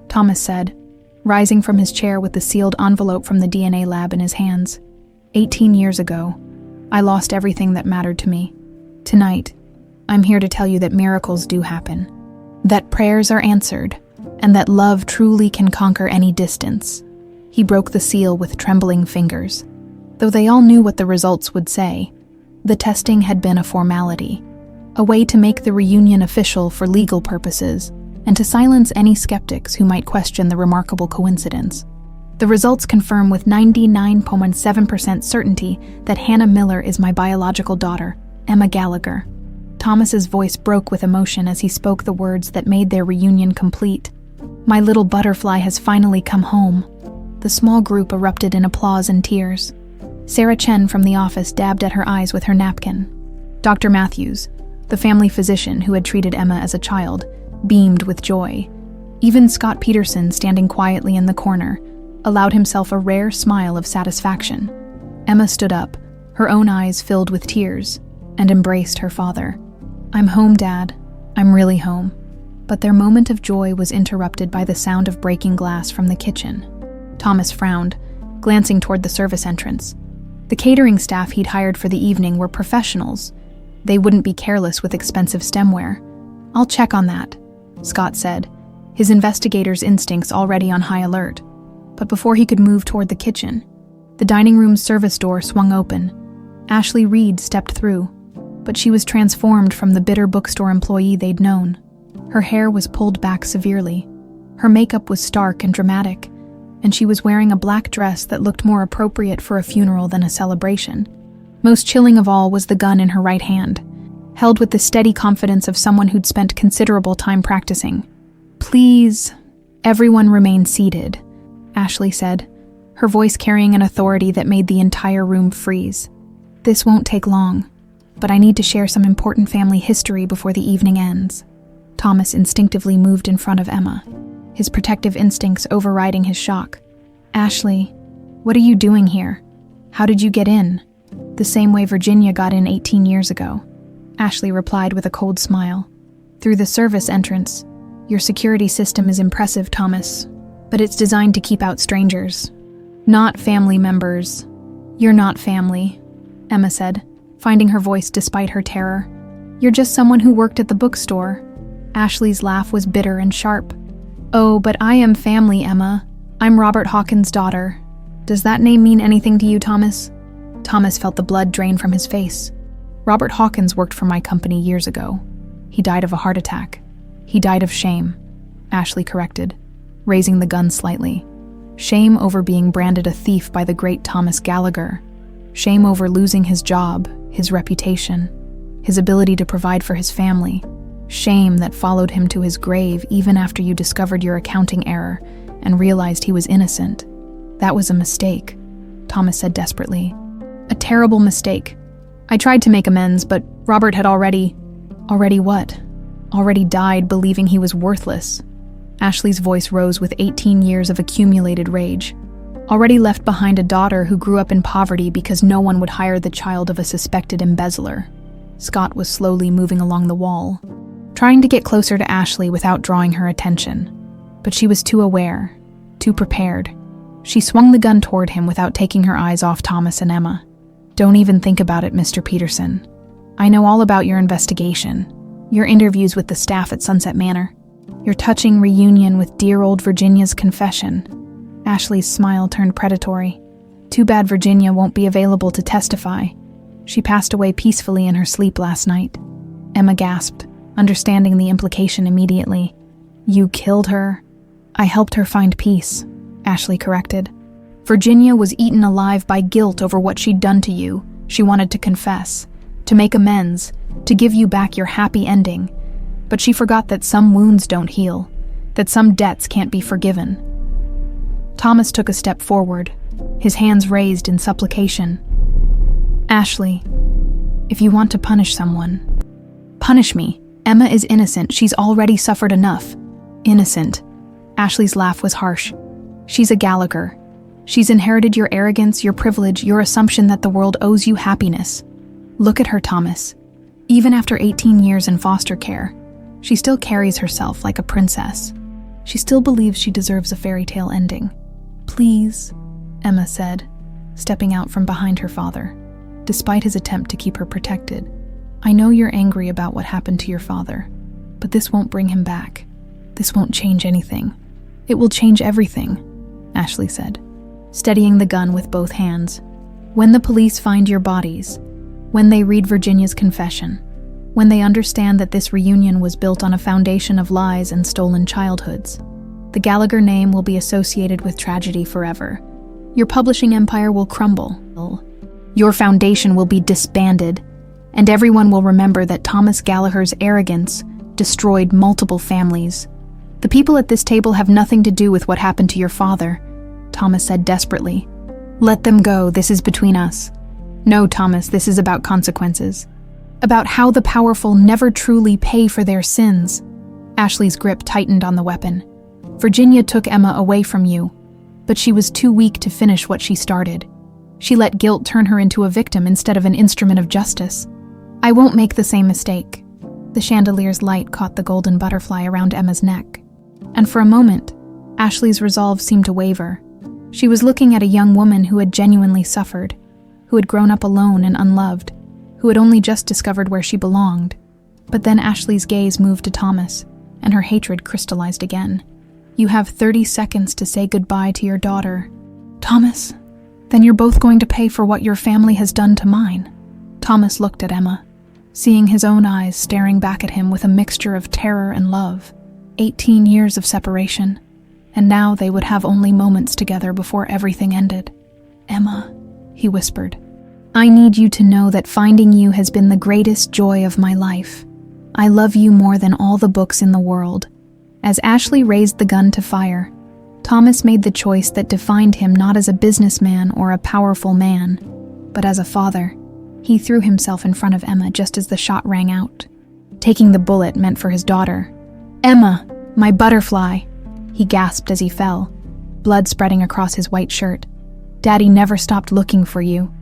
Thomas said, rising from his chair with the sealed envelope from the DNA lab in his hands. 18 years ago, I lost everything that mattered to me. Tonight, I'm here to tell you that miracles do happen, that prayers are answered, and that love truly can conquer any distance. He broke the seal with trembling fingers. Though they all knew what the results would say, the testing had been a formality, a way to make the reunion official for legal purposes, and to silence any skeptics who might question the remarkable coincidence. The results confirm with 99.7% certainty that Hannah Miller is my biological daughter, Emma Gallagher. Thomas's voice broke with emotion as he spoke the words that made their reunion complete. My little butterfly has finally come home. The small group erupted in applause and tears. Sarah Chen from the office dabbed at her eyes with her napkin. Dr. Matthews, the family physician who had treated Emma as a child, beamed with joy. Even Scott Peterson, standing quietly in the corner, allowed himself a rare smile of satisfaction. Emma stood up, her own eyes filled with tears, and embraced her father. "I'm home, Dad. I'm really home." But their moment of joy was interrupted by the sound of breaking glass from the kitchen. Thomas frowned, glancing toward the service entrance. The catering staff he'd hired for the evening were professionals. They wouldn't be careless with expensive stemware. "I'll check on that," Scott said, his investigator's instincts already on high alert. But before he could move toward the kitchen, the dining room's service door swung open. Ashley Reed stepped through, but she was transformed from the bitter bookstore employee they'd known. Her hair was pulled back severely. Her makeup was stark and dramatic, and she was wearing a black dress that looked more appropriate for a funeral than a celebration. Most chilling of all was the gun in her right hand, held with the steady confidence of someone who'd spent considerable time practicing. "Please, everyone remain seated," Ashley said, her voice carrying an authority that made the entire room freeze. "This won't take long, but I need to share some important family history before the evening ends." Thomas instinctively moved in front of Emma, his protective instincts overriding his shock. "Ashley, what are you doing here? How did you get in?" "The same way Virginia got in 18 years ago," Ashley replied with a cold smile. "Through the service entrance. Your security system is impressive, Thomas, but it's designed to keep out strangers. Not family members." "You're not family," Emma said, finding her voice despite her terror. "You're just someone who worked at the bookstore." Ashley's laugh was bitter and sharp. "Oh, but I am family, Emma. I'm Robert Hawkins' daughter. Does that name mean anything to you, Thomas?" Thomas felt the blood drain from his face. "Robert Hawkins worked for my company years ago. He died of a heart attack." "He died of shame," Ashley corrected, raising the gun slightly. "Shame over being branded a thief by the great Thomas Gallagher. Shame over losing his job, his reputation, his ability to provide for his family. Shame that followed him to his grave even after you discovered your accounting error and realized he was innocent. That was a mistake," Thomas said desperately. "A terrible mistake. I tried to make amends, but Robert had already what? Already died believing he was worthless." Ashley's voice rose with 18 years of accumulated rage. "Already left behind a daughter who grew up in poverty because no one would hire the child of a suspected embezzler." Scott was slowly moving along the wall, trying to get closer to Ashley without drawing her attention. But she was too aware, too prepared. She swung the gun toward him without taking her eyes off Thomas and Emma. "Don't even think about it, Mr. Peterson. I know all about your investigation, your interviews with the staff at Sunset Manor, your touching reunion with dear old Virginia's confession. Ashley's smile turned predatory. Too bad Virginia won't be available to testify. She passed away peacefully in her sleep last night. Emma gasped, understanding the implication immediately. You killed her? I helped her find peace, Ashley corrected. Virginia was eaten alive by guilt over what she'd done to you. She wanted to confess, to make amends, to give you back your happy ending. But she forgot that some wounds don't heal, that some debts can't be forgiven. Thomas took a step forward, his hands raised in supplication. Ashley, if you want to punish someone, punish me. Emma is innocent. She's already suffered enough. Innocent. Ashley's laugh was harsh. She's a Gallagher. She's inherited your arrogance, your privilege, your assumption that the world owes you happiness. Look at her, Thomas. Even after 18 years in foster care, she still carries herself like a princess. She still believes she deserves a fairy tale ending. Please, Emma said, stepping out from behind her father, despite his attempt to keep her protected. I know you're angry about what happened to your father, but this won't bring him back. This won't change anything. It will change everything, Ashley said, steadying the gun with both hands. When the police find your bodies, when they read Virginia's confession, when they understand that this reunion was built on a foundation of lies and stolen childhoods, the Gallagher name will be associated with tragedy forever. Your publishing empire will crumble. Your foundation will be disbanded, and everyone will remember that Thomas Gallagher's arrogance destroyed multiple families. The people at this table have nothing to do with what happened to your father, Thomas said desperately. Let them go, this is between us. No, Thomas, this is about consequences. About how the powerful never truly pay for their sins. Ashley's grip tightened on the weapon. Virginia took Emma away from you, but she was too weak to finish what she started. She let guilt turn her into a victim instead of an instrument of justice. I won't make the same mistake. The chandelier's light caught the golden butterfly around Emma's neck. And for a moment, Ashley's resolve seemed to waver. She was looking at a young woman who had genuinely suffered, who had grown up alone and unloved, who had only just discovered where she belonged. But then Ashley's gaze moved to Thomas, and her hatred crystallized again. You have 30 seconds to say goodbye to your daughter. Thomas, then you're both going to pay for what your family has done to mine. Thomas looked at Emma, seeing his own eyes staring back at him with a mixture of terror and love. 18 years of separation, and now they would have only moments together before everything ended. Emma, he whispered, I need you to know that finding you has been the greatest joy of my life. I love you more than all the books in the world. As Ashley raised the gun to fire, Thomas made the choice that defined him not as a businessman or a powerful man, but as a father. He threw himself in front of Emma just as the shot rang out, taking the bullet meant for his daughter. Emma, my butterfly, he gasped as he fell, blood spreading across his white shirt. Daddy never stopped looking for you.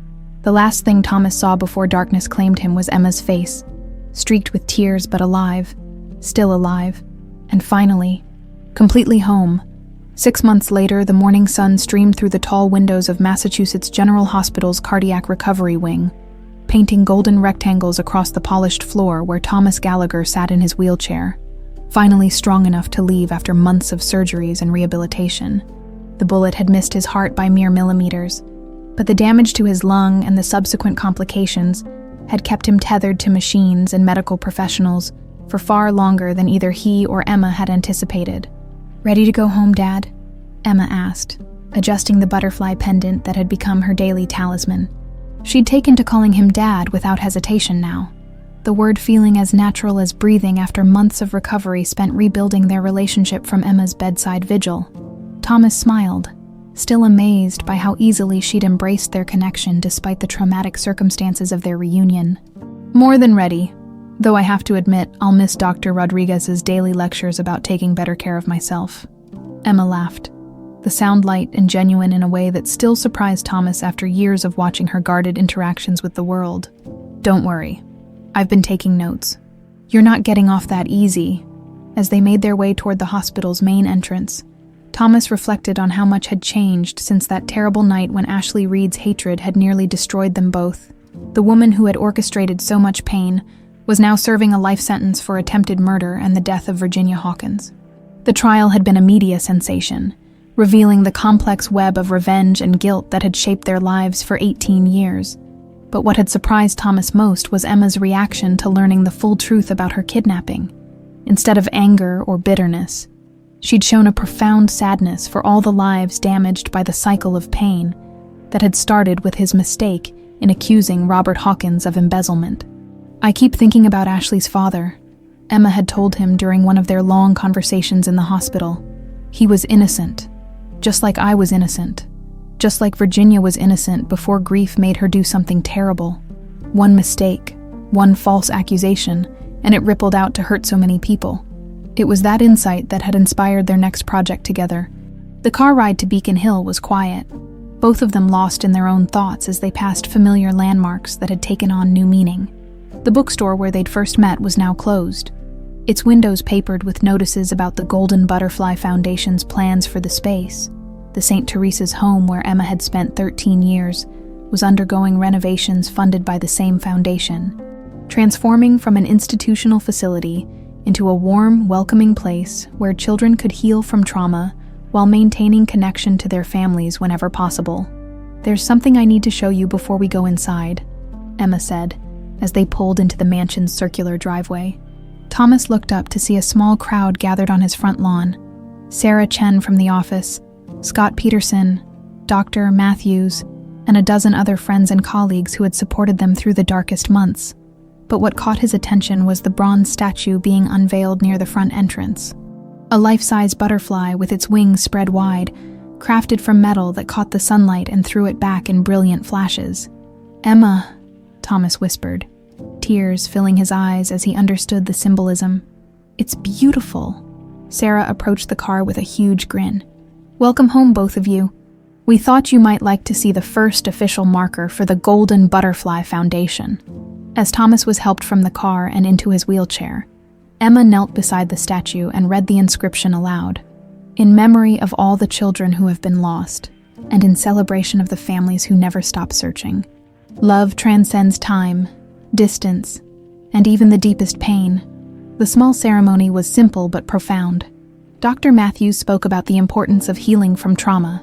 The last thing Thomas saw before darkness claimed him was Emma's face, streaked with tears but alive, still alive, and finally, completely home. 6 months later, the morning sun streamed through the tall windows of Massachusetts General Hospital's cardiac recovery wing, painting golden rectangles across the polished floor where Thomas Gallagher sat in his wheelchair, finally strong enough to leave after months of surgeries and rehabilitation. The bullet had missed his heart by mere millimeters, but the damage to his lung and the subsequent complications had kept him tethered to machines and medical professionals for far longer than either he or Emma had anticipated. Ready to go home, Dad? Emma asked, adjusting the butterfly pendant that had become her daily talisman. She'd taken to calling him Dad without hesitation now, the word feeling as natural as breathing after months of recovery spent rebuilding their relationship from Emma's bedside vigil. Thomas smiled, still amazed by how easily she'd embraced their connection despite the traumatic circumstances of their reunion. More than ready, though I have to admit I'll miss Dr. Rodriguez's daily lectures about taking better care of myself. Emma laughed, the sound light and genuine in a way that still surprised Thomas after years of watching her guarded interactions with the world. Don't worry, I've been taking notes. You're not getting off that easy. As they made their way toward the hospital's main entrance, Thomas reflected on how much had changed since that terrible night when Ashley Reed's hatred had nearly destroyed them both. The woman who had orchestrated so much pain was now serving a life sentence for attempted murder and the death of Virginia Hawkins. The trial had been a media sensation, revealing the complex web of revenge and guilt that had shaped their lives for 18 years. But what had surprised Thomas most was Emma's reaction to learning the full truth about her kidnapping. Instead of anger or bitterness, she'd shown a profound sadness for all the lives damaged by the cycle of pain that had started with his mistake in accusing Robert Hawkins of embezzlement. "I keep thinking about Ashley's father," Emma had told him during one of their long conversations in the hospital. "He was innocent, just like I was innocent, just like Virginia was innocent before grief made her do something terrible. One mistake, one false accusation, and it rippled out to hurt so many people." It was that insight that had inspired their next project together. The car ride to Beacon Hill was quiet, both of them lost in their own thoughts as they passed familiar landmarks that had taken on new meaning. The bookstore where they'd first met was now closed, its windows papered with notices about the Golden Butterfly Foundation's plans for the space. The St. Teresa's home where Emma had spent 13 years was undergoing renovations funded by the same foundation, transforming from an institutional facility into a warm, welcoming place where children could heal from trauma while maintaining connection to their families whenever possible. "There's something I need to show you before we go inside," Emma said, as they pulled into the mansion's circular driveway. Thomas looked up to see a small crowd gathered on his front lawn. Sarah Chen from the office, Scott Peterson, Dr. Matthews, and a dozen other friends and colleagues who had supported them through the darkest months. But what caught his attention was the bronze statue being unveiled near the front entrance. A life-size butterfly with its wings spread wide, crafted from metal that caught the sunlight and threw it back in brilliant flashes. "Emma," Thomas whispered, tears filling his eyes as he understood the symbolism. "It's beautiful." Sarah approached the car with a huge grin. "Welcome home, both of you. We thought you might like to see the first official marker for the Golden Butterfly Foundation." As Thomas was helped from the car and into his wheelchair, Emma knelt beside the statue and read the inscription aloud. "In memory of all the children who have been lost, and in celebration of the families who never stop searching. Love transcends time, distance, and even the deepest pain." The small ceremony was simple but profound. Dr. Matthews spoke about the importance of healing from trauma.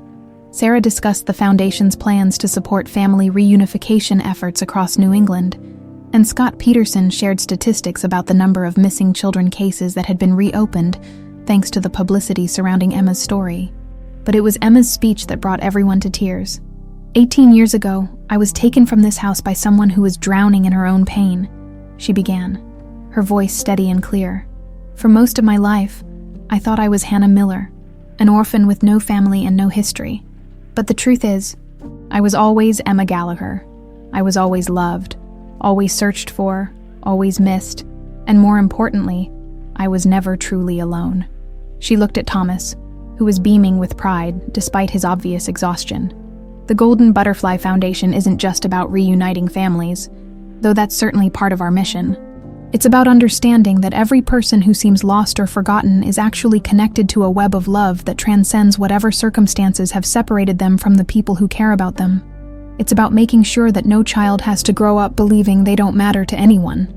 Sarah discussed the Foundation's plans to support family reunification efforts across New England, and Scott Peterson shared statistics about the number of missing children cases that had been reopened thanks to the publicity surrounding Emma's story. But it was Emma's speech that brought everyone to tears. 18 years ago, I was taken from this house by someone who was drowning in her own pain," she began, her voice steady and clear. "For most of my life, I thought I was Hannah Miller, an orphan with no family and no history. But the truth is, I was always Emma Gallagher. I was always loved, always searched for, always missed, and more importantly, I was never truly alone." She looked at Thomas, who was beaming with pride despite his obvious exhaustion. "The Golden Butterfly Foundation isn't just about reuniting families, though that's certainly part of our mission. It's about understanding that every person who seems lost or forgotten is actually connected to a web of love that transcends whatever circumstances have separated them from the people who care about them. It's about making sure that no child has to grow up believing they don't matter to anyone."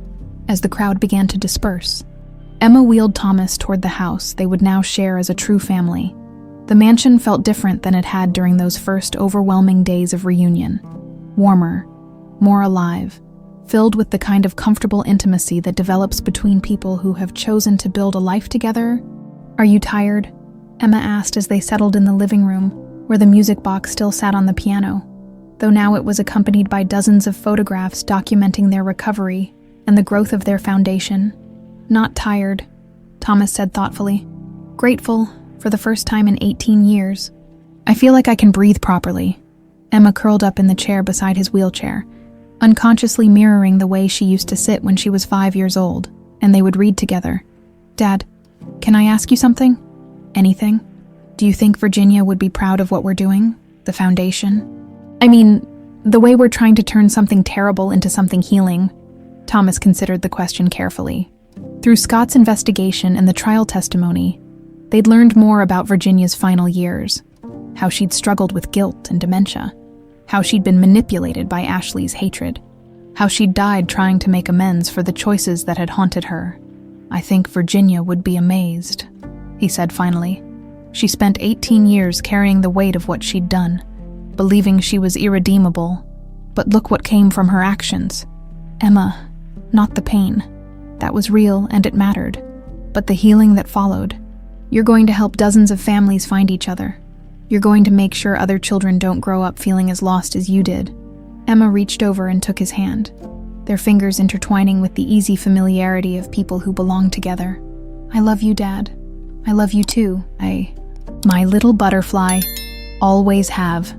As the crowd began to disperse, Emma wheeled Thomas toward the house they would now share as a true family. The mansion felt different than it had during those first overwhelming days of reunion. Warmer, more alive, filled with the kind of comfortable intimacy that develops between people who have chosen to build a life together. "Are you tired?" Emma asked as they settled in the living room, where the music box still sat on the piano, though now it was accompanied by dozens of photographs documenting their recovery and the growth of their foundation. "Not tired," Thomas said thoughtfully. "Grateful, for the first time in 18 years. I feel like I can breathe properly." Emma curled up in the chair beside his wheelchair, unconsciously mirroring the way she used to sit when she was 5 years old, and they would read together. "Dad, can I ask you something? Anything? Do you think Virginia would be proud of what we're doing? The foundation? I mean, the way we're trying to turn something terrible into something healing." Thomas considered the question carefully. Through Scott's investigation and the trial testimony, they'd learned more about Virginia's final years, how she'd struggled with guilt and dementia, how she'd been manipulated by Ashley's hatred, how she'd died trying to make amends for the choices that had haunted her. "I think Virginia would be amazed," he said finally. She spent 18 years carrying the weight of what she'd done, believing she was irredeemable. But look what came from her actions. Emma, not the pain. That was real and it mattered. But the healing that followed. You're going to help dozens of families find each other. You're going to make sure other children don't grow up feeling as lost as you did. Emma reached over and took his hand, their fingers intertwining with the easy familiarity of people who belong together. I love you, Dad. I love you too. My little butterfly. Always have.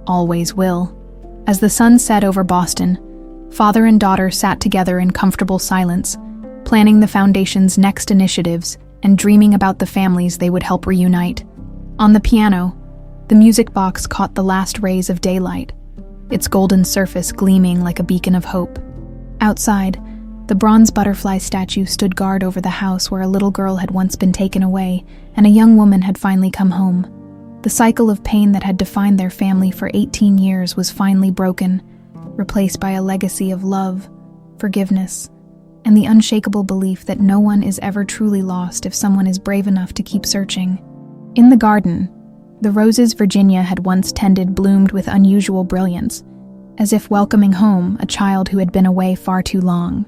Always will. As the sun set over Boston, father and daughter sat together in comfortable silence, planning the foundation's next initiatives and dreaming about the families they would help reunite. On the piano, the music box caught the last rays of daylight, its golden surface gleaming like a beacon of hope. Outside, the bronze butterfly statue stood guard over the house where a little girl had once been taken away and a young woman had finally come home. The cycle of pain that had defined their family for 18 years was finally broken, replaced by a legacy of love, forgiveness, and the unshakable belief that no one is ever truly lost if someone is brave enough to keep searching. In the garden, the roses Virginia had once tended bloomed with unusual brilliance, as if welcoming home a child who had been away far too long.